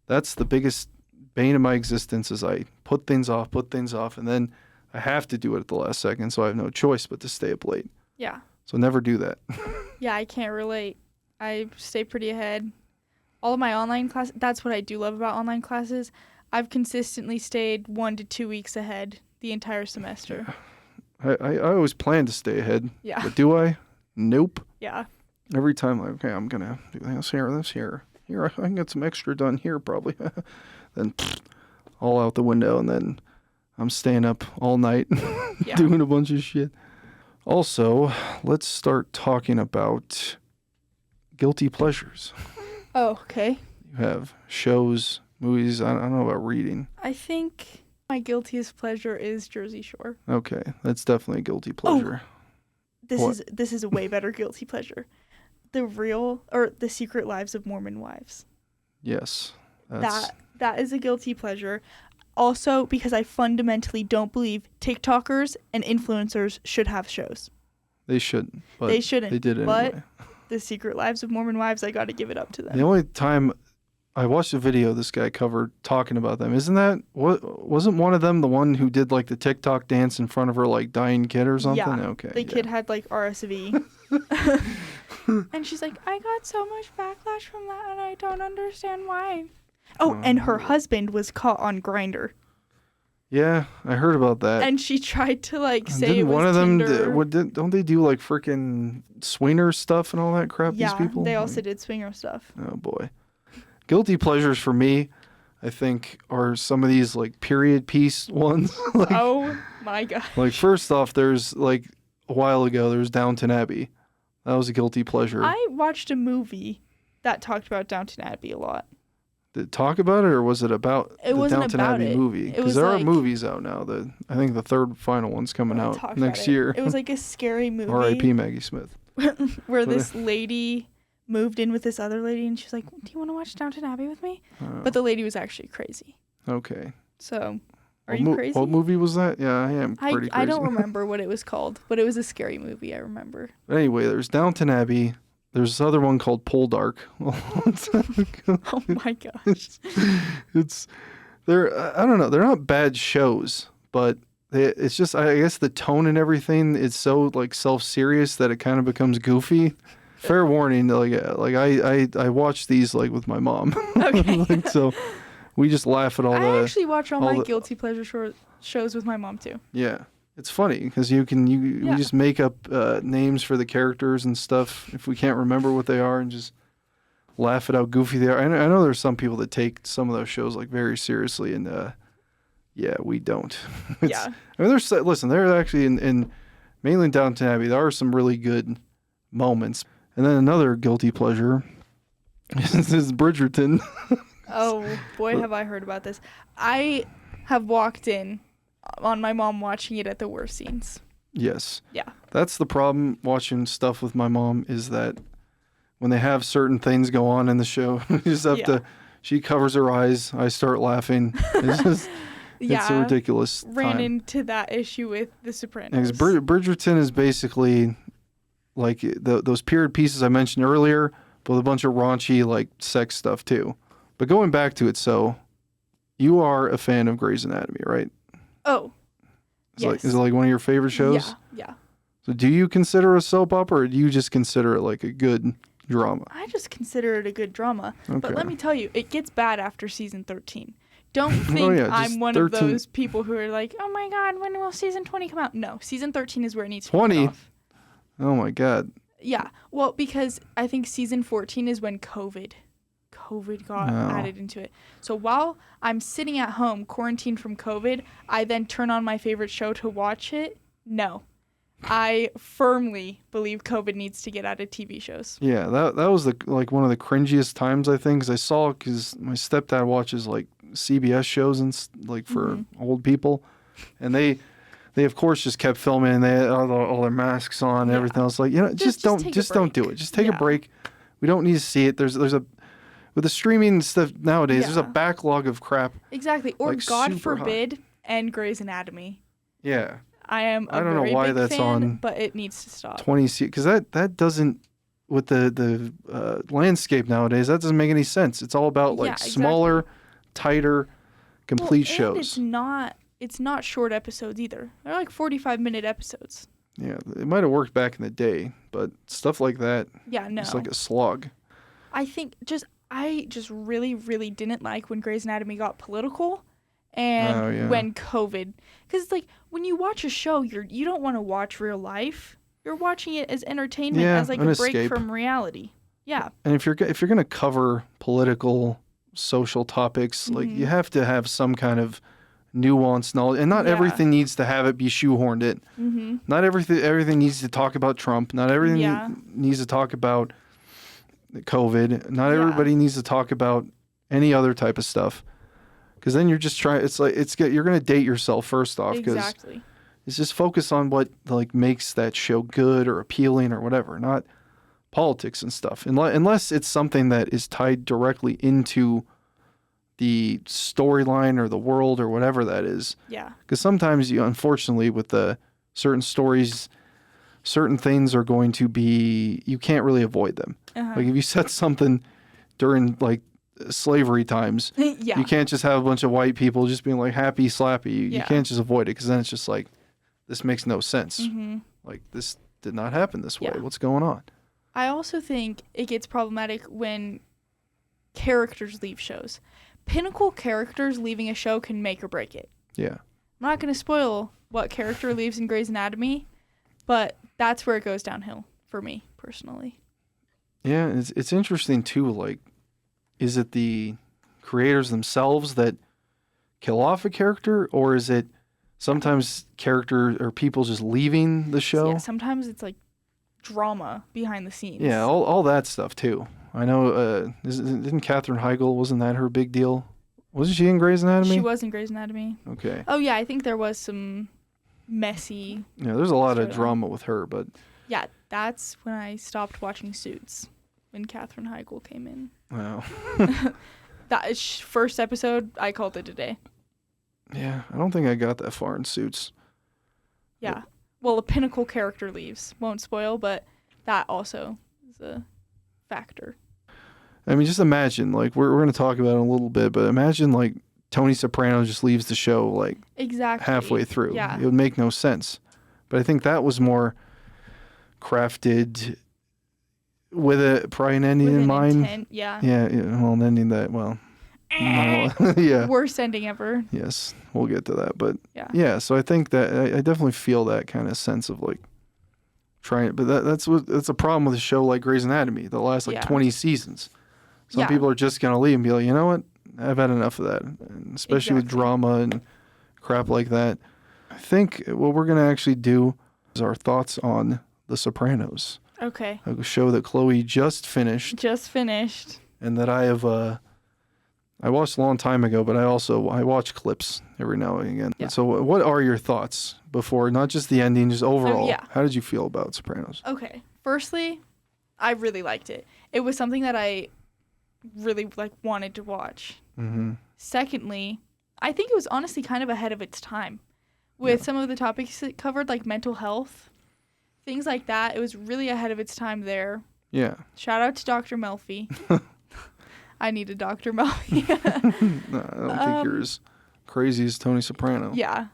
that's the biggest bane of my existence is I put things off, and then I have to do it at the last second, so I have no choice but to stay up late. Yeah. So never do that. Yeah, I can't relate. I stay pretty ahead. All of my online classes, that's what I do love about online classes. I've consistently stayed 1 to 2 weeks ahead the entire semester. I always plan to stay ahead. Yeah. But do I? Nope. Yeah. Every time, like, okay, I'm going to do this here. Here, I can get some extra done here probably. Then all out the window, and then I'm staying up all night Yeah. doing a bunch of shit. Also, let's start talking about guilty pleasures. Oh, okay. You have shows, movies. I don't know about reading. I think my guiltiest pleasure is Jersey Shore. Okay, that's definitely a guilty pleasure. This is a way better guilty pleasure. The Secret Lives of Mormon Wives. Yes. That is a guilty pleasure. Also, because I fundamentally don't believe TikTokers and influencers should have shows. They shouldn't. But They shouldn't. They did but anyway. The Secret Lives of Mormon Wives, I got to give it up to them. The only time I watched a video this guy covered talking about them, wasn't one of them the one who did like the TikTok dance in front of her like dying kid or something? Yeah. Okay. The kid had like RSV. And she's like, I got so much backlash from that and I don't understand why. Oh, and her husband was caught on Grindr. Yeah, I heard about that. And she tried to like say Didn't it was one of them Tinder. don't they do like freaking swinger stuff and all that crap? Yeah, these people. they also did swinger stuff. Oh boy. Guilty pleasures for me, I think, are some of these like period piece ones. Like, Oh my god. like first off, there's like a while ago there's Downton Abbey. That was a guilty pleasure. I watched a movie that talked about Downton Abbey a lot. Did it talk about it, or was it about It the wasn't Downton about Abbey it. movie? It Because was there are like- movies out now. I think the third final one's coming We'll out talk next about it. year. It was like a scary movie. R.I.P. Maggie Smith. where this lady moved in with this other lady and she's like, do you want to watch Downton Abbey with me? But the lady was actually crazy. Okay. So, are you crazy? What movie was that? Yeah, I am pretty crazy. I don't remember what it was called, but it was a scary movie, I remember. Anyway, there's Downton Abbey. There's this other one called Poldark. Oh my gosh. I don't know. They're not bad shows, but it's just, I guess the tone and everything is so like self-serious that it kind of becomes goofy. Fair warning, like I watch these like with my mom. Okay. Like, so we just laugh at all I the actually watch all my guilty pleasure shows with my mom too. yeah. It's funny because we just make up names for the characters and stuff if we can't remember what they are and just laugh at how goofy they are. I know there's some people that take some of those shows like very seriously, and yeah, we don't. Yeah. I mean, they're actually in mainly in Downton Abbey, there are some really good moments. And then another guilty pleasure is Bridgerton. Oh boy, have I heard about this. I have walked in on my mom watching it at the worst scenes. Yes. Yeah. That's the problem watching stuff with my mom, is that when they have certain things go on in the show, you just have she covers her eyes, I start laughing. It's just, it's a ridiculous Ran time. into that issue with The Sopranos. Bridgerton is basically like those period pieces I mentioned earlier, but with a bunch of raunchy like sex stuff too. But going back to it, so you are a fan of Grey's Anatomy, right? Oh, yes. Is it like one of your favorite shows? Yeah. So do you consider it a soap opera, or do you just consider it like a good drama? I just consider it a good drama. Okay. But let me tell you, it gets bad after season 13. Don't think I'm one 13. of those people who are like, oh my God, when will season 20 come out? No, season 13 is where it needs to 20? come off. Oh my God. Yeah. Well, because I think season 14 is when COVID got added into it. So while I'm sitting at home quarantined from COVID, I then turn on my favorite show to watch it. No. I firmly believe COVID needs to get out of TV shows. Yeah, that was one of the cringiest times, I think, because my stepdad watches like CBS shows and like for old people, and they of course just kept filming, and they had all their masks on and everything. I was like, just don't do it. Just take a break. We don't need to see it. There's a with the streaming stuff nowadays, there's a backlog of crap. Exactly. Or like, God super forbid, and Grey's Anatomy. Yeah. I am a I don't know very why big that's fan, on but it needs to stop. 20 because that doesn't with the landscape nowadays, that doesn't make any sense. It's all about like smaller, tighter, complete shows. It's not short episodes either. They're like 45-minute episodes. Yeah, it might have worked back in the day, but stuff like that, it's like a slog. I just really, really didn't like when Grey's Anatomy got political and when COVID. Because it's like, when you watch a show, you don't want to watch real life. You're watching it as entertainment, as like a break escape from reality. Yeah. And if you're going to cover political, social topics, like you have to have some kind of nuanced knowledge, and not everything needs to have it be shoehorned in. Mm-hmm. Not everything needs to talk about Trump. Not everything needs to talk about COVID. Not everybody needs to talk about any other type of stuff, because then you're just trying. It's like you're going to date yourself first off. Exactly. It's just focus on what like makes that show good or appealing or whatever, not politics and stuff. Unless it's something that is tied directly into the storyline or the world or whatever that is. Yeah. Because sometimes unfortunately, with the certain stories, certain things are going to be, you can't really avoid them. Like if you said something during like slavery times, you can't just have a bunch of white people just being like happy slappy. You can't just avoid it, because then it's just like, this makes no sense. Like, this did not happen this way. What's going on? I also think it gets problematic when characters leave shows. Pinnacle characters leaving a show can make or break it. Yeah. I'm not going to spoil what character leaves in Grey's Anatomy, but that's where it goes downhill for me personally. Yeah, it's interesting too. Like, is it the creators themselves that kill off a character, or is it sometimes character or people just leaving the show? Yeah, sometimes it's like drama behind the scenes. Yeah, all that stuff too. I know, didn't Katherine Heigl, wasn't that her big deal? Wasn't she in Grey's Anatomy? She was in Grey's Anatomy. Okay. Oh, yeah, I think there was some messy... Yeah, there's a lot of drama with her, but... Yeah, that's when I stopped watching Suits, when Katherine Heigl came in. Wow. That first episode, I called it a day. Yeah, I don't think I got that far in Suits. Yeah. Well, a pinnacle character leaves. Won't spoil, but that also is a factor. I mean, just imagine, like, we're going to talk about it in a little bit, but imagine, like, Tony Soprano just leaves the show, like, halfway through. Yeah. It would make no sense. But I think that was more crafted with probably an ending in mind. Intent, yeah. Yeah, well, an ending that, well... No. Yeah. Worst ending ever. Yes, we'll get to that. But, yeah, so I think that I definitely feel that kind of sense of, like, trying... But that's a problem with a show like Grey's Anatomy, the last, 20 seasons. Some people are just going to leave and be like, you know what? I've had enough of that. And especially with drama and crap like that. I think what we're going to actually do is our thoughts on The Sopranos. Okay. A show that Chloe just finished. And that I have, I watched a long time ago, but I watch clips every now and again. Yeah. So what are your thoughts before, not just the ending, just overall? How did you feel about Sopranos? Okay. Firstly, I really liked it. It was something that I really wanted to watch. Mm-hmm. Secondly, I think it was honestly kind of ahead of its time with some of the topics it covered, like mental health, things like that. It was really ahead of its time there. Yeah. Shout out to Dr. Melfi. I need a Dr. Melfi. No, I don't think you're as crazy as Tony Soprano. Yeah.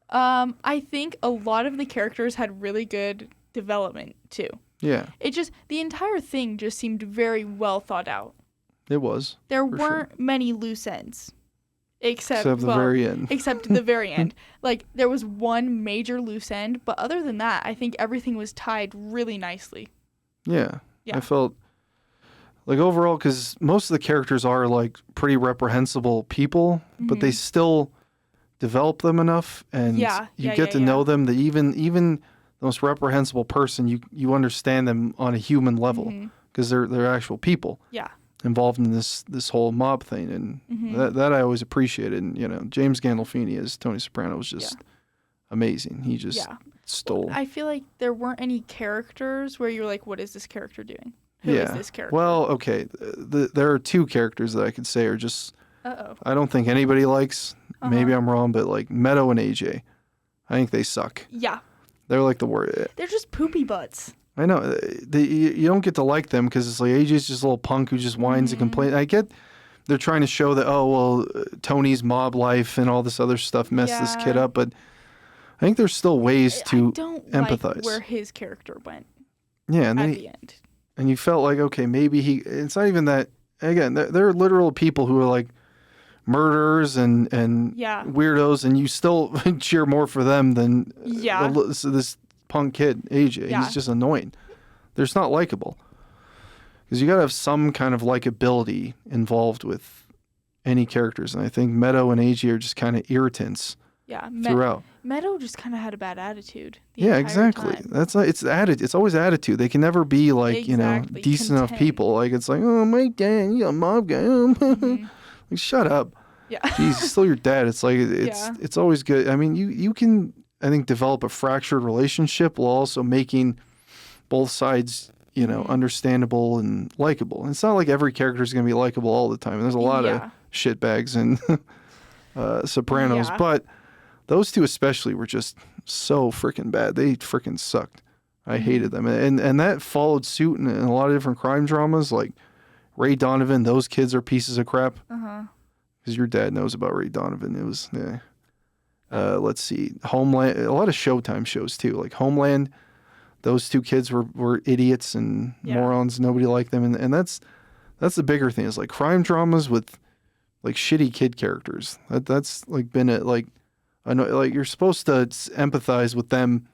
I think a lot of the characters had really good development too. Yeah. The entire thing just seemed very well thought out. It was. There weren't many loose ends. Except the very end. Except the very end. Like, there was one major loose end, but other than that, I think everything was tied really nicely. Yeah. I felt, like, overall, because most of the characters are, like, pretty reprehensible people, but they still develop them enough, and you get to know them, that even the most reprehensible person, you understand them on a human level, because they're actual people. Yeah. Involved in this whole mob thing, and that I always appreciated. And James Gandolfini as Tony Soprano was just amazing. He just stole. I feel like there weren't any characters where you're like, what is this character doing? Who is this character? Well, okay, there are two characters that I could say are just I don't think anybody likes. Maybe I'm wrong, but like Meadow and AJ. I think they suck. Yeah. They're like the word. They're just poopy butts. I know. You don't get to like them because it's like AJ's just a little punk who just whines and complains. I get they're trying to show that, Tony's mob life and all this other stuff messed this kid up, but I think there's still ways to empathize. Like where his character went. Yeah, and at then the end. And you felt like, okay, maybe it's not even that. Again, there are literal people who are like murderers and weirdos, and you still cheer more for them than this punk kid, AJ. Yeah. He's just annoying. They're just not likable. Because you got to have some kind of likability involved with any characters. And I think Meadow and AJ are just kind of irritants throughout. Meadow just kind of had a bad attitude. Yeah, exactly. Time. It's always attitude. They can never be like, decent enough people. Like, it's like, oh, my dad, you're a mob guy. Like, shut up. Yeah. Jeez, he's still your dad. It's like, it's always good. I mean, you can, I think, develop a fractured relationship while also making both sides, understandable and likable. And it's not like every character is going to be likable all the time. There's a lot of shitbags in Sopranos, but those two especially were just so freaking bad. They freaking sucked. I hated them. And that followed suit in a lot of different crime dramas, like Ray Donovan. Those kids are pieces of crap. Because your dad knows about Ray Donovan. It was, let's see, Homeland, a lot of Showtime shows too, like Homeland. Those two kids were idiots and morons. Nobody liked them. And that's the bigger thing, is like crime dramas with like shitty kid characters. That's like been I know, like, you're supposed to empathize with them,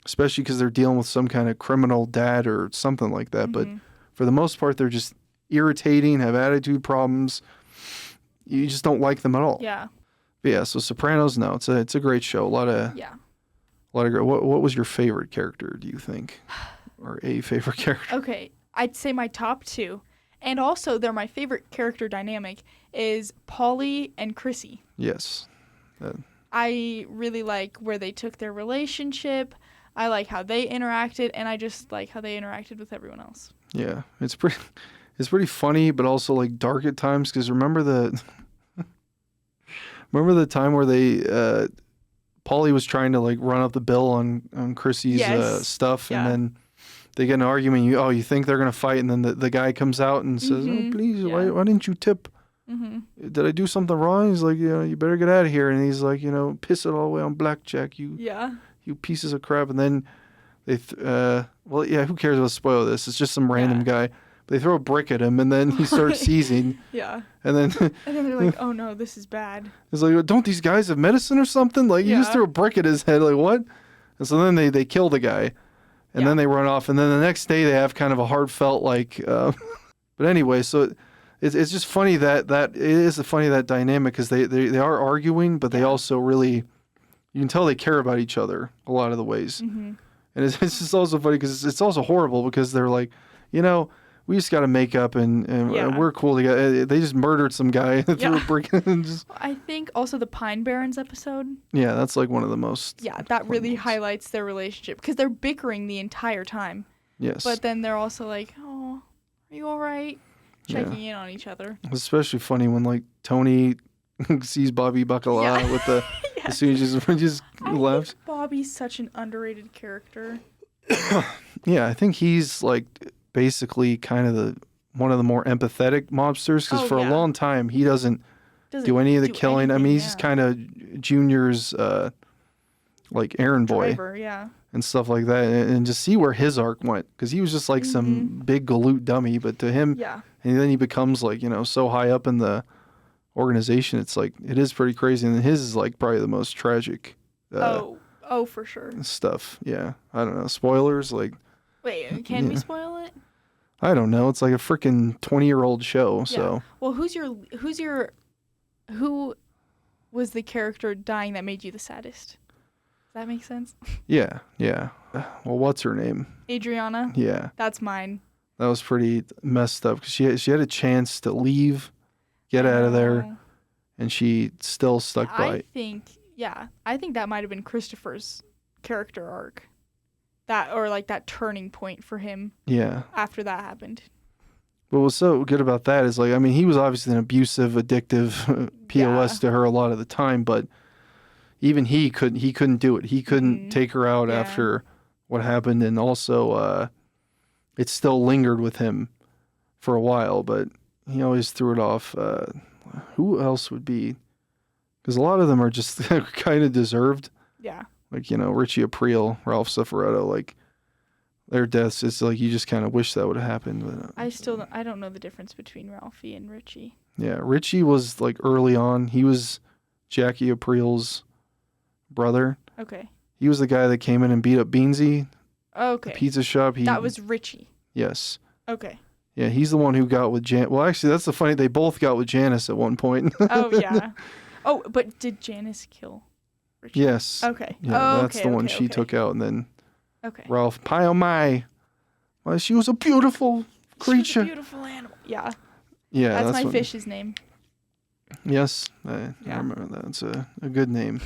especially because they're dealing with some kind of criminal dad or something like that. But for the most part, they're just irritating, have attitude problems. You just don't like them at all. Yeah. But yeah. So Sopranos, no, it's a great show. A lot of great. What was your favorite character, do you think, or a favorite character? Okay, I'd say my top two, and also they're my favorite character dynamic, is Paulie and Chrissy. Yes. I really like where they took their relationship. I like how they interacted, and I just like how they interacted with everyone else. Yeah, it's pretty funny, but also like dark at times. Because remember the time where they Paulie was trying to like run up the bill on Chrissy's stuff, and then they get an argument. You think they're gonna fight, and then the guy comes out and says, "Oh, please, why didn't you tip? Did I do something wrong?" He's like, you better get out of here. And he's like, piss it all away on blackjack, you pieces of crap. And then they, who cares about spoil this? It's just some random guy. But they throw a brick at him, and then he starts seizing. Yeah. And then they're like, oh no, this is bad. It's like, don't these guys have medicine or something? Like, you just threw a brick at his head. Like, what? And so then they kill the guy, and then they run off. And then the next day they have kind of a heartfelt but anyway, so. It's just funny that dynamic, because they are arguing, but they also really, you can tell they care about each other a lot of the ways. And it's just also funny because it's also horrible, because they're like, we just got to make up and we're cool together. They just murdered some guy and threw a brick and just. I think also the Pine Barrens episode. Yeah, that's like one of the most. Yeah, that really highlights their relationship, because they're bickering the entire time. Yes. But then they're also like, oh, are you all right? Checking in on each other. It's especially funny when like Tony sees Bobby Bacala with the as soon as he just laughs. Think Bobby's such an underrated character. Yeah, I think he's like basically kind of one of the more empathetic mobsters, because for a long time he doesn't do any of the killing. I mean, he's just kind of Junior's like errand boy. Driver, and stuff like that, and just see where his arc went, because he was just like some big galoot dummy, but to him, and then he becomes like, so high up in the organization, it's like, it is pretty crazy, and his is like probably the most tragic for sure stuff. I don't know, spoilers, like, wait, can we spoil it? I don't know, it's like a freaking 20-year-old show. So well, who was the character dying that made you the saddest? That makes sense? Yeah. Well, what's her name? Adriana? Yeah. That's mine. That was pretty messed up, because she had a chance to leave, get out of there, and she still stuck by. I think that might have been Christopher's character arc. That turning point for him. Yeah. After that happened. But what's so good about that is, like, I mean, he was obviously an abusive, addictive POS to her a lot of the time, but even he couldn't do it. He couldn't take her out Yeah. after what happened, and also it still lingered with him for a while, but he always threw it off. Who else would be? Because a lot of them are just kind of deserved. Yeah. Like, Richie Aprile, Ralph Cifaretto, like their deaths. It's like you just kind of wish that would have happened. But I don't know the difference between Ralphie and Richie. yeah, Richie was like early on. He was Jackie Aprile's brother. Okay. He was the guy that came in and beat up Beansy, Okay. the pizza shop. That was Richie. Yes. Okay. Yeah, he's the one who got with Jan. Well, actually, that's the funny. They both got with Janice at one point. Oh yeah. Oh, but did Janice kill Richie? Yes. Okay. Yeah, that's okay, the one okay, she okay. took out, and then Okay. Ralph, pie oh my. Well, she was a beautiful creature. She was a beautiful animal. Yeah. Yeah, That's my what- fish's name. Yes, I Yeah. remember that. It's a good name.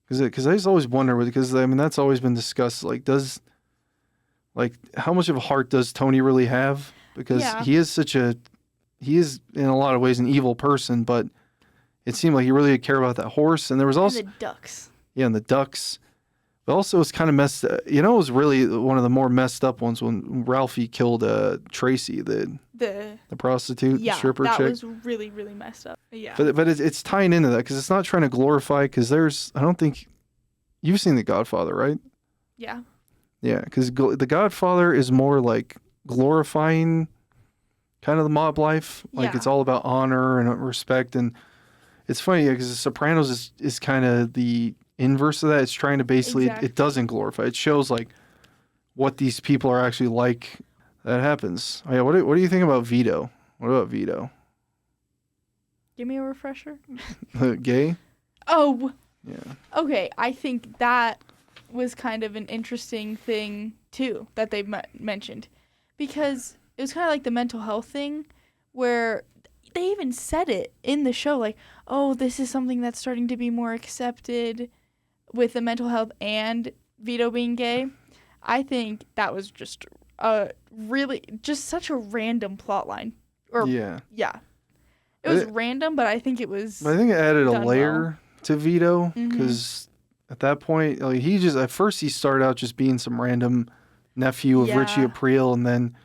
Because I just always wonder, because that's always been discussed. Like, how much of a heart does Tony really have? Because Yeah. he is in a lot of ways an evil person, but it seemed like he really cared about that horse. And there was also And the ducks. Yeah, and the ducks. But also, it's kind of messed. It was really one of the more messed up ones when Ralphie killed Tracy, the prostitute, stripper that chick. was really, really messed up. Yeah. But it's tying into that because it's not trying to glorify. Because I don't think you've seen The Godfather, right? Yeah. Yeah, because The Godfather is more like glorifying kind of the mob life. Like Yeah. it's all about honor and respect. And it's funny because The Sopranos is kind of the inverse of that. It's trying to basically, Exactly. it doesn't glorify. It shows like what these people are actually like. That happens. Oh, yeah, what do you think about Vito? What about Vito? Give me a refresher. Gay? Oh, Yeah. okay. I think that was kind of an interesting thing too that they mentioned, because it was kind of like the mental health thing, where they even said it in the show, like, oh, this is something that's starting to be more accepted with the mental health and Vito being gay. I think that was just just such a random plot line. Yeah. It was random, but I think it was. I think it added a done layer to Vito Mhm. because at that point, like, at first he started out just being some random nephew of Richie Yeah. Aprile, and then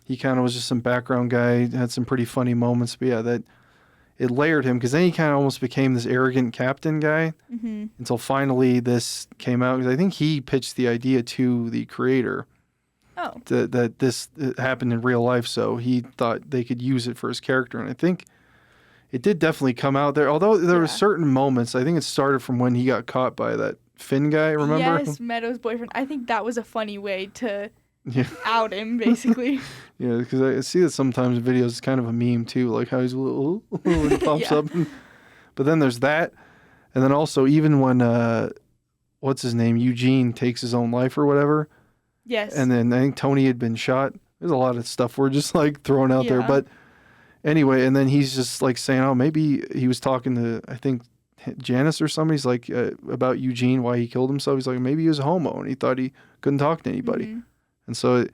he kind of was just some background guy, had some pretty funny moments. But yeah, that it layered him because then he kind of almost became this arrogant captain guy Mm-hmm. until finally this came out. Because I think he pitched the idea to the creator Oh. that this happened in real life, so he thought they could use it for his character. And I think it did definitely come out there. Although there were Yeah. certain moments, I think it started from when he got caught by that Finn guy, remember? Yes, Meadows' boyfriend. I think that was a funny way to Yeah. out him, basically. Yeah, because I see that sometimes in videos. It's kind of a meme too, like how he's a little when he pops Yeah. up. But then there's that, and then also even when what's his name, Eugene takes his own life or whatever, Yes. and then I think Tony had been shot. There's a lot of stuff we're just like throwing out there, Yeah. but anyway, and then he's just like saying, oh, maybe he was talking to I think Janice or somebody's like about Eugene, why he killed himself. He's like, maybe he was a homo and he thought he couldn't talk to anybody. Mhm. And so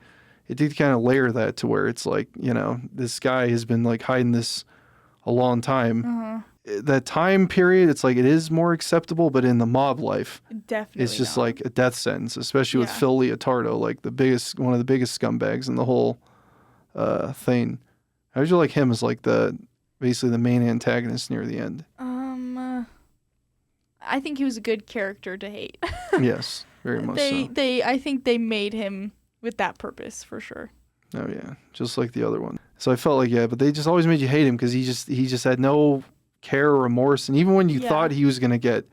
it did kind of layer that to where it's like, this guy has been like hiding this a long time. Uh-huh. That time period, it's like it is more acceptable, but in the mob life, Definitely. it's just not. like a death sentence, especially with Yeah. Phil Leotardo, like one of the biggest scumbags in the whole thing. How would you like him as like basically the main antagonist near the end? I think he was a good character to hate. Yes, very much so. I think they made him with that purpose for sure. Oh yeah, just like the other one. So I felt like but they just always made you hate him because he just had no care or remorse, and even when you Yeah. thought he was gonna get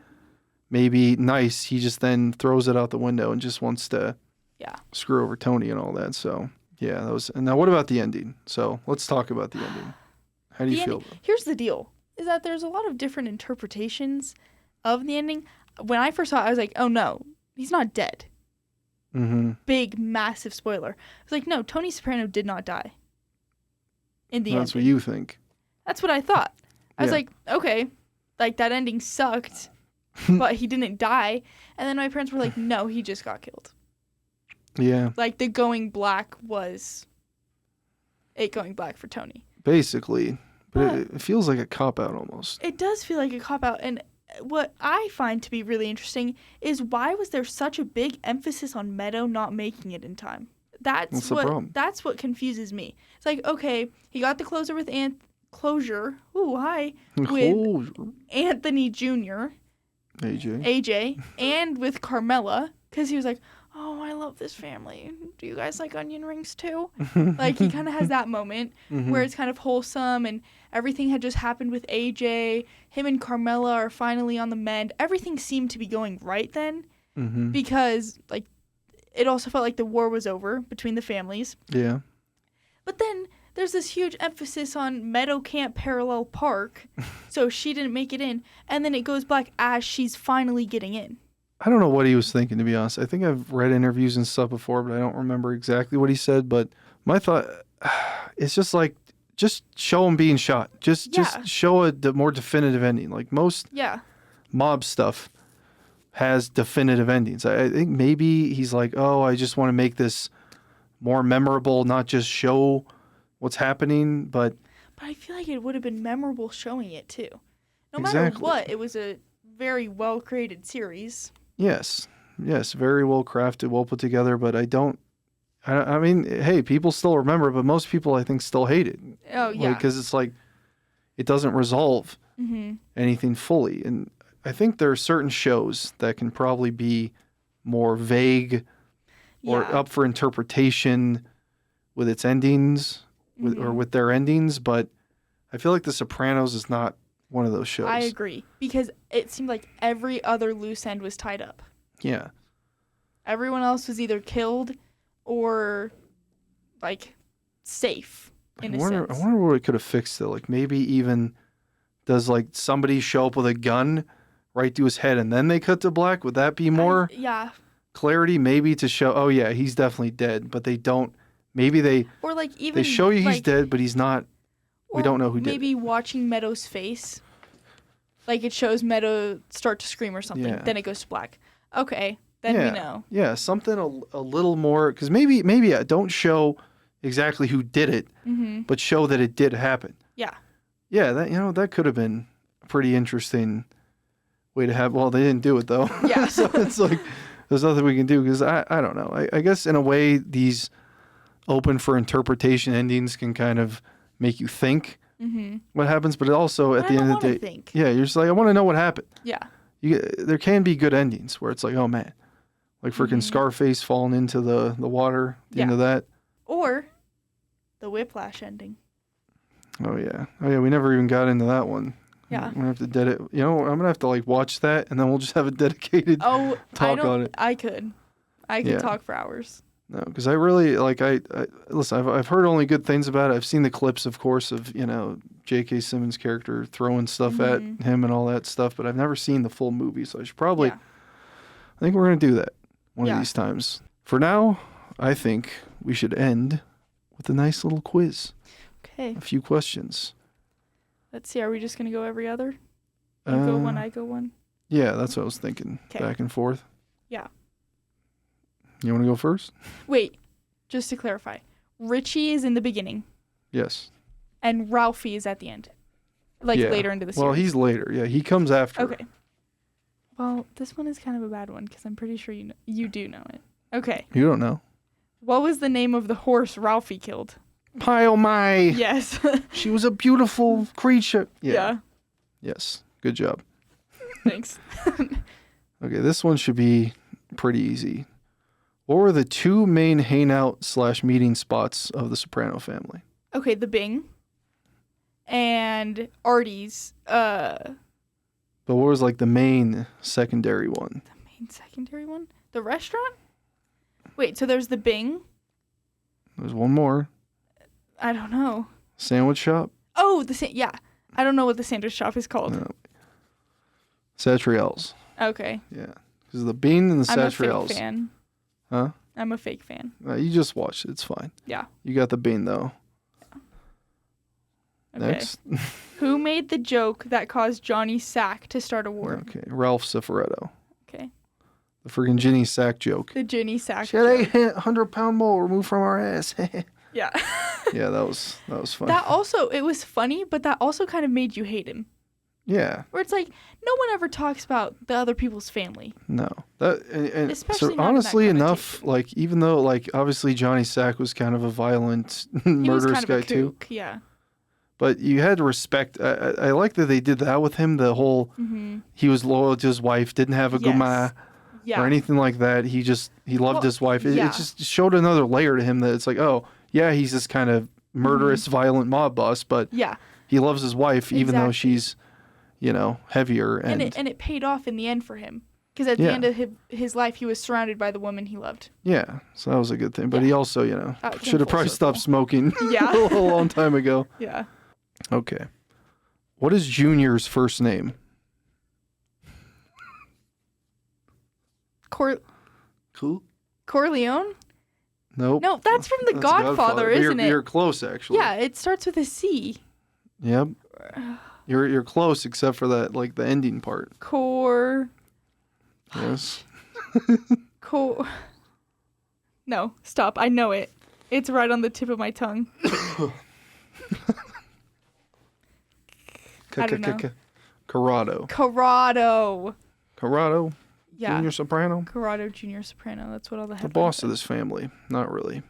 maybe nice, he just then throws it out the window and just wants to screw over Tony and all that. So yeah, that was. And now what about the ending? So let's talk about the ending. How do you feel? Here's the deal: is that there's a lot of different interpretations of the ending. When I first saw it, I was like, "Oh no, he's not dead." Mm-hmm. Big, massive spoiler. I was like, "No, Tony Soprano did not die." In the end, That's what you think. That's what I thought. I was Yeah. like, okay, like that ending sucked, but he didn't die. And then my parents were like, no, he just got killed. Yeah, Like the going black was it going black for Tony. basically, but it feels like a cop out almost. It does feel like a cop out, and what I find to be really interesting is why was there such a big emphasis on Meadow not making it in time? What's the problem? That's what confuses me. It's like, okay, he got the closure. Ooh, hi. With Anthony Jr. AJ, and with Carmela, because he was like, oh, I love this family. Do you guys like onion rings too? Like, he kind of has that moment where it's kind of wholesome, and everything had just happened with AJ. Him and Carmela are finally on the mend. Everything seemed to be going right then, because, like, it also felt like the war was over between the families. Yeah. But then there's this huge emphasis on Meadow can't parallel park, so she didn't make it in. And then it goes black as she's finally getting in. I don't know what he was thinking, to be honest. I think I've read interviews and stuff before, but I don't remember exactly what he said. But my thought, it's just like, just show him being shot. Just show a more definitive ending. Like most mob stuff has definitive endings. I think maybe he's like, oh, I just want to make this more memorable, not just show what's happening, but I feel like it would have been memorable showing it too. No matter what, it was a very well created series. Yes, very well crafted, well put together. But I mean, hey, people still remember, but most people I think still hate it. Oh yeah, because it's like it doesn't resolve anything fully. And I think there are certain shows that can probably be more vague or up for interpretation with its endings. With their endings, but I feel like The Sopranos is not one of those shows. I agree, because it seemed like every other loose end was tied up. Yeah. Everyone else was either killed or, like, safe, in a sense. I wonder what it could have fixed it. Like, maybe even does, like, somebody show up with a gun right to his head and then they cut to black? Would that be more clarity? Maybe to show, oh, yeah, he's definitely dead, but they don't. Maybe they show you he's dead, but he's not. We don't know who did it. Maybe watching Meadow's face, like it shows Meadow start to scream or something. Yeah. Then it goes to black. Okay, then we know. Yeah, something a little more, because maybe don't show exactly who did it, but show that it did happen. Yeah. Yeah, that could have been a pretty interesting way to have. Well, they didn't do it though. Yeah. So it's like there's nothing we can do, because I don't know. I guess in a way these open for interpretation endings can kind of make you think what happens, but also at the end of the day, you're just like, I want to know what happened. Yeah. There can be good endings where it's like, oh man, like freaking Scarface falling into the water at the end of that. Or the Whiplash ending. Oh yeah. We never even got into that one. Yeah. I'm gonna have to I'm gonna have to like watch that, and then we'll just have a dedicated talk on it. I could talk for hours. No, because I really listen. I've heard only good things about it. I've seen the clips, of course, of J.K. Simmons' character throwing stuff at him and all that stuff, but I've never seen the full movie, so I should probably. I think we're gonna do that one of these times. For now, I think we should end with a nice little quiz. Okay. A few questions. Let's see. Are we just gonna go every other? You go one, I go one. Yeah, that's what I was thinking. Okay. Back and forth. Yeah. You want to go first? Wait, just to clarify. Richie is in the beginning. Yes. And Ralphie is at the end. Later into the series. Well, he's later. Yeah, he comes after. Okay. Well, this one is kind of a bad one because I'm pretty sure you do know it. Okay. You don't know. What was the name of the horse Ralphie killed? Pie-o-my. Yes. She was a beautiful creature. Yeah. Yes. Good job. Thanks. Okay, this one should be pretty easy. What were the two main hangout/meeting spots of the Soprano family? Okay, the Bing and Artie's. But what was like the main secondary one? The main secondary one? The restaurant? Wait, so there's the Bing. There's one more. I don't know. Sandwich shop? Oh, yeah. I don't know what the sandwich shop is called. No. Satriel's. Okay. Yeah. Because the Bean and the Satriel's. I'm a fake fan. Huh? I'm a fake fan. You just watched it. It's fine. Yeah. You got the Bean, though. Yeah. Okay. Next. Who made the joke that caused Johnny Sack to start a war? Okay. Ralph Cifaretto. Okay. The friggin' Ginny Sack joke. The Ginny Sack joke. 100-pound mole removed from our ass. Yeah. Yeah, that was fun. It was funny, but that also kind of made you hate him. Yeah. Where it's like, no one ever talks about the other people's family. No. And Especially so not in that honestly enough, connotation. like, even though, like, obviously Johnny Sack was kind of a violent, He was murderous kind of guy a too. kook, yeah. But you had to respect. I like that they did that with him. The whole he was loyal to his wife, didn't have a guma Yeah. or anything like that. He loved his wife. It just showed another layer to him that it's like, oh yeah, he's this kind of murderous, violent mob boss, but yeah. he loves his wife even though Exactly. she's, heavier And it paid off in the end for him. Because at the end of his life, he was surrounded by the woman he loved. Yeah, so that was a good thing. But he also, should have probably stopped smoking Yeah. a long time ago. Yeah. Okay. What is Junior's first name? Cool. Corleone? Nope. No, that's from The Godfather, isn't it? You're close, actually. Yeah, it starts with a C. Yep. You're close, except for that, like, the ending part. Yes. No, stop. I know it. It's right on the tip of my tongue. I don't know. Corrado. Corrado. Yeah. Junior Soprano. Corrado Junior Soprano. That's what all the The boss of this family. Not really.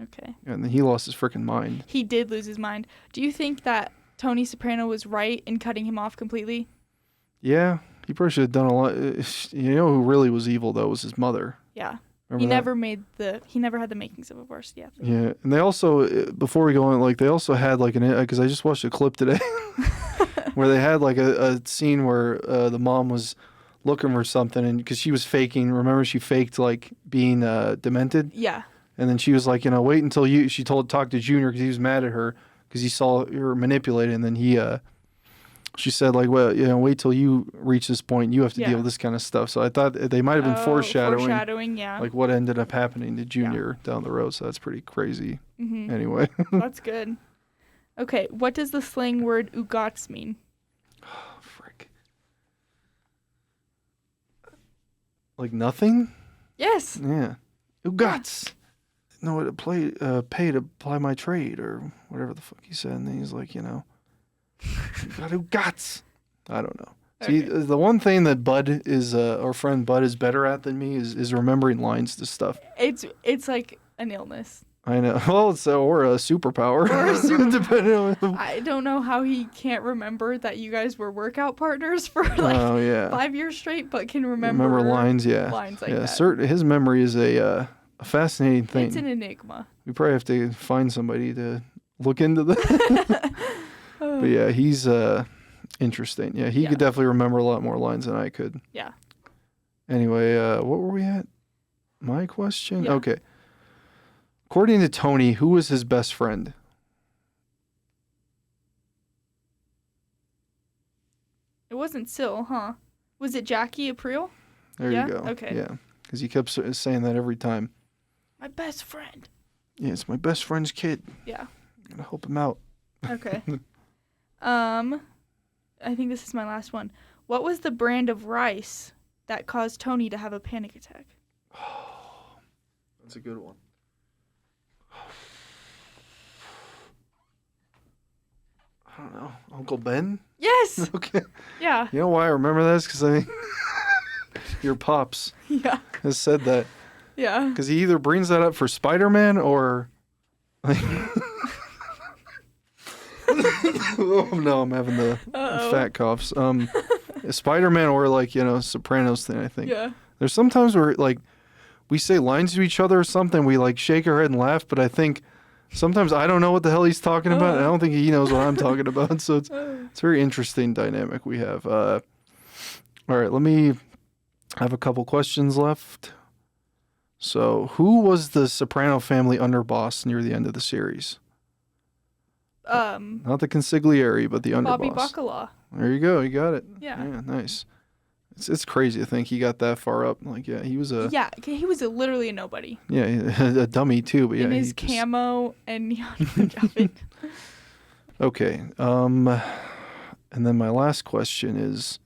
Okay. And he lost his freaking mind. He did lose his mind. Do you think that Tony Soprano was right in cutting him off completely? Yeah. He probably should have done a lot. You know who really was evil, though, was his mother. Yeah. Remember He never had the makings of a varsity athlete. Yeah. And they also, before we go on, like, they also had, like, because I just watched a clip today where they had, like, a scene where the mom was looking for something, and because she was faking. Remember, she faked, like, being demented. Yeah. And then she was like, wait until she talked to Junior because he was mad at her because he saw her manipulated. And then she said, like, well, wait till you reach this point. You have to deal with this kind of stuff. So I thought they might have been foreshadowing. Foreshadowing, yeah. Like what ended up happening to Junior down the road. So that's pretty crazy. Mm-hmm. Anyway. That's good. Okay, what does the slang word ugats mean? Oh, frick. Like nothing? Yes. Yeah. Ugats. No, to pay to ply my trade or whatever the fuck he said. And then he's like, ugats. I don't know. See, the one thing that Bud is, our friend Bud is better at than me is remembering lines to stuff. It's like an illness. I know. Well, or a superpower. Depending on. I don't know how he can't remember that you guys were workout partners for like 5 years straight, but can remember lines. Yeah. Lines like that. His memory is a fascinating thing. It's an enigma. We probably have to find somebody to look into that. But yeah, he's interesting. Yeah, he could definitely remember a lot more lines than I could. Yeah. Anyway, what were we at? My question? Yeah. Okay. According to Tony, who was his best friend? It wasn't Syl, huh? Was it Jackie April? There you go. Okay. Yeah, because he kept saying that every time. My best friend. Yeah, it's my best friend's kid. Yeah. I'm gonna help him out. Okay. I think this is my last one. What was the brand of rice that caused Tony to have a panic attack? That's a good one. I don't know. Uncle Ben? Yes. Okay. Yeah. You know why I remember this? Because I think your pops has said that. Yeah. Because he either brings that up for Spider-Man or... Oh no, I'm having the fat coughs. Spider-Man or like, Sopranos thing, I think. Yeah. There's sometimes where like we say lines to each other or something, we like shake our head and laugh, but I think sometimes I don't know what the hell he's talking about, and I don't think he knows what I'm talking about. So it's a very interesting dynamic we have. All right, let me have a couple questions left. So, who was the Soprano family underboss near the end of the series? Not the consigliere, but the underboss. Bobby Bacala. There you go. You got it. Yeah. Yeah, nice. It's crazy to think he got that far up. Like, yeah, he was a... Yeah, he was literally a nobody. Yeah, a dummy too, but yeah. In his camo and neon outfit. Okay. And then my last question is,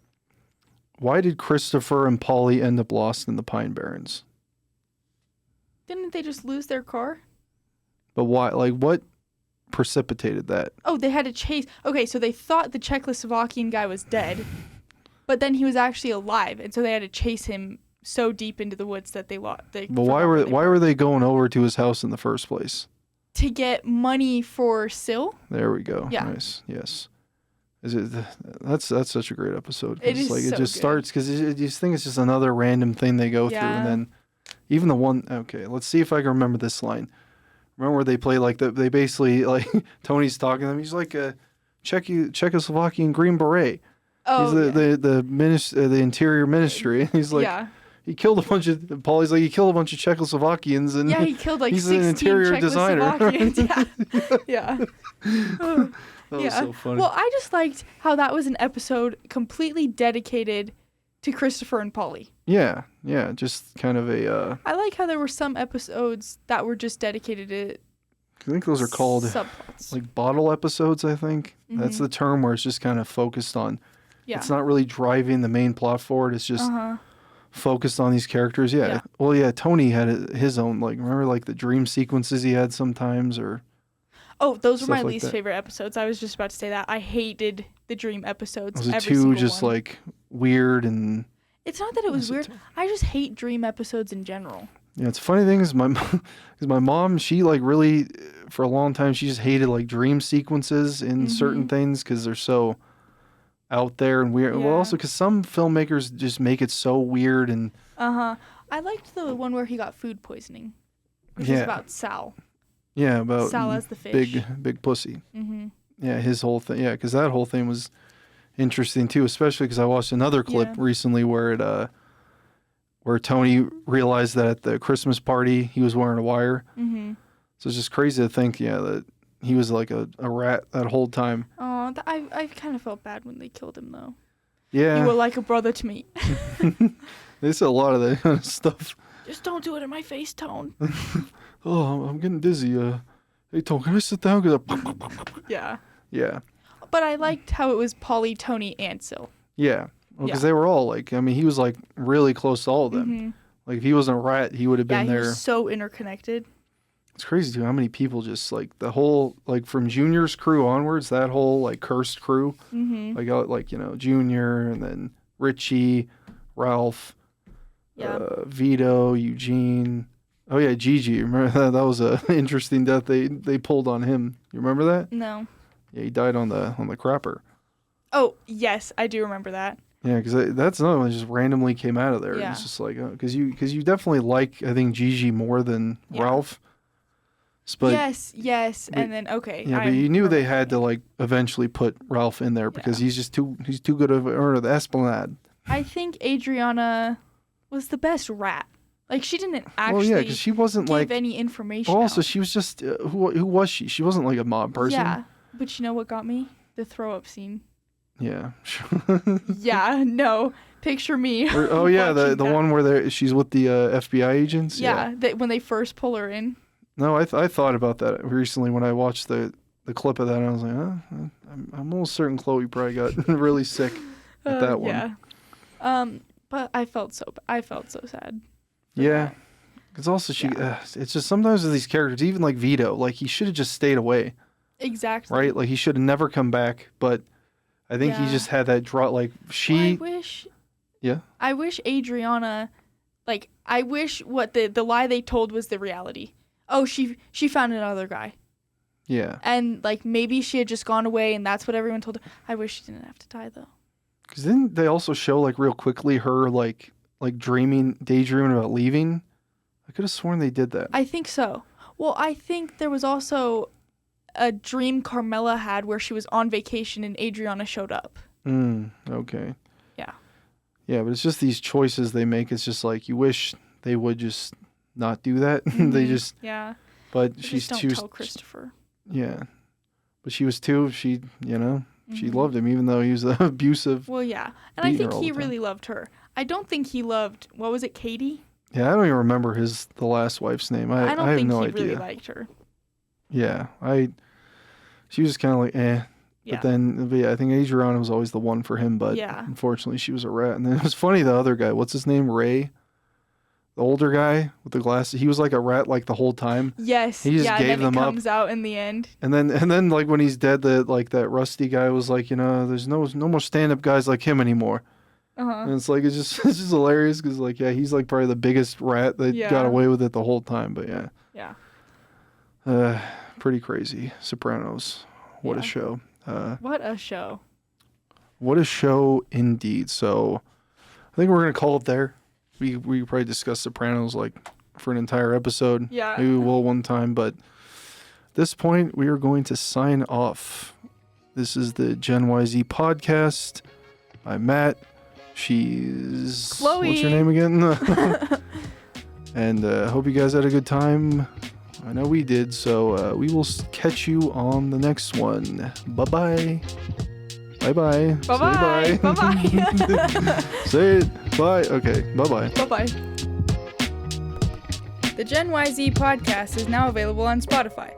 why did Christopher and Polly end up lost in the Pine Barrens? Didn't they just lose their car? But why? Like, what precipitated that? Oh, they had to chase. Okay, so they thought the Czechoslovakian guy was dead, but then he was actually alive, and so they had to chase him so deep into the woods that they lost. But why were they going over to his house in the first place? To get money for Syl. There we go. Yeah. Nice. Yes. Is it? That's such a great episode. It is like so it just good. starts because you just think it's just another random thing they go through, and then even the one. Okay, let's see if I can remember this line. Remember where they play like they basically like Tony's talking to them. He's like a Czechoslovakian Green Beret. Oh, He's the interior ministry. He's like. Yeah. He killed a bunch of. Paulie's like he killed a bunch of Czechoslovakians, and Yeah, he killed like he's 16 an interior designer. Czechoslovakians. Yeah. Oh, That was so funny. Well, I just liked how that was an episode completely dedicated to Christopher and Paulie. Yeah, just kind of a. I like how there were some episodes that were just dedicated to. I think those are called subplots. like bottle episodes. I think that's the term where it's just kind of focused on. Yeah. It's not really driving the main plot forward. It's just focused on these characters. Yeah. Well, yeah. Tony had his own remember like the dream sequences he had sometimes or. Oh, those were my like least favorite episodes. I was just about to say that. I hated the dream episodes. Was it every too single just one. like weird and? It's not that it was weird. I just hate dream episodes in general. Yeah, it's funny thing is my mom, she like really for a long time she just hated like dream sequences in certain things because they're so out there and weird. Yeah. Well, also because some filmmakers just make it so weird and. I liked the one where he got food poisoning, which is about Sal. Yeah, about Sal as the fish. Big pussy. Yeah, his whole thing. Yeah, because that whole thing was interesting too, especially because I watched another clip recently where it where Tony realized that at the Christmas party he was wearing a wire. So it's just crazy to think, that he was like a rat that whole time. Oh, I kind of felt bad when they killed him though. Yeah, you were like a brother to me. They said a lot of that kind of stuff. Just don't do it in my face, Tone. Oh, I'm getting dizzy. Hey, Tone, can I sit down? Yeah. Yeah. But I liked how it was Paulie, Tony, and Syl. Yeah. Well, because they were all he was like really close to all of them. Like if he wasn't a rat, he would have been there. Yeah, he was so interconnected. It's crazy too how many people just like the whole from Junior's crew onwards, that whole like cursed crew, Junior and then Richie, Ralph, Vito, Eugene. Oh yeah, Gigi. Remember that was a interesting death they pulled on him. You remember that? No. Yeah, he died on the crapper. Oh yes, I do remember that. Yeah, because that's another one that just randomly came out of there. Yeah. It's just like because you definitely like I think Gigi more than Ralph. But, yes, and then Yeah, but you knew they had to eventually put Ralph in there because he's too good of an earner. The Esplanade. I think Adriana was the best rat. Like she didn't actually. Well, yeah, because she wasn't give any information. Also, out. she was just who was she? She wasn't like a mob person. Yeah, but you know what got me? The throw up scene. Yeah. Yeah. No. Picture me. The one where she's with the FBI agents. Yeah. When they first pull her in. No, I thought about that recently when I watched the clip of that. And I was like, I'm almost certain Chloe probably got really sick at that one. Yeah. But I felt so sad. Yeah. Because also it's just sometimes with these characters, even like Vito, like he should have just stayed away. Exactly. Right? Like he should have never come back. But I think he just had that draw. Like she. Well, I wish. Yeah. I wish Adriana, I wish what the lie they told was the reality. Oh, she found another guy. Yeah. And maybe she had just gone away, and that's what everyone told her. I wish she didn't have to die though. Because didn't they also show real quickly her daydreaming about leaving? I could have sworn they did that. I think so. Well, I think there was also a dream Carmela had where she was on vacation and Adriana showed up. Okay. Yeah. Yeah, but it's just these choices they make. It's just you wish they would just not do that. They just. Yeah. But she's too. Don't tell Christopher. Yeah. But she was too. She loved him even though he was abusive. Well, yeah. And I think he really loved her. I don't think he loved, what was it, Katie? Yeah, I don't even remember the last wife's name. I don't have think no he idea. really liked her. Yeah, she was kind of Yeah. But then, I think Adriana was always the one for him. But unfortunately, she was a rat. And then it was funny, the other guy, what's his name? Ray? The older guy with the glasses, he was like a rat like the whole time. Yes. He just yeah, gave then them it up. comes out in the end. And then like when he's dead, that rusty guy was like, there's no more stand-up guys like him anymore. Uh-huh. And it's like it's just hilarious because like he's like probably the biggest rat that got away with it the whole time. But yeah. Yeah. Pretty crazy. Sopranos. What a show. What a show. What a show indeed. So I think we're gonna call it there. We probably discussed Sopranos like for an entire episode. Yeah. Maybe we will one time, but at this point we are going to sign off. This is the Gen YZ podcast. I'm Matt. She's Chloe. What's your name again? And hope you guys had a good time. I know we did. So we will catch you on the next one. Bye-bye. Bye-bye. Bye-bye. Say bye. Bye-bye. Say it. Bye. Okay. Bye-bye. Bye-bye. The Gen YZ podcast is now available on Spotify.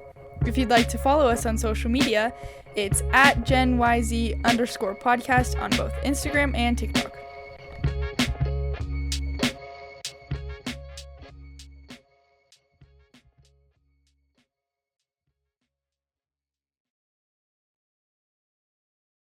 If you'd like to follow us on social media, it's @GenYZ_podcast on both Instagram and TikTok.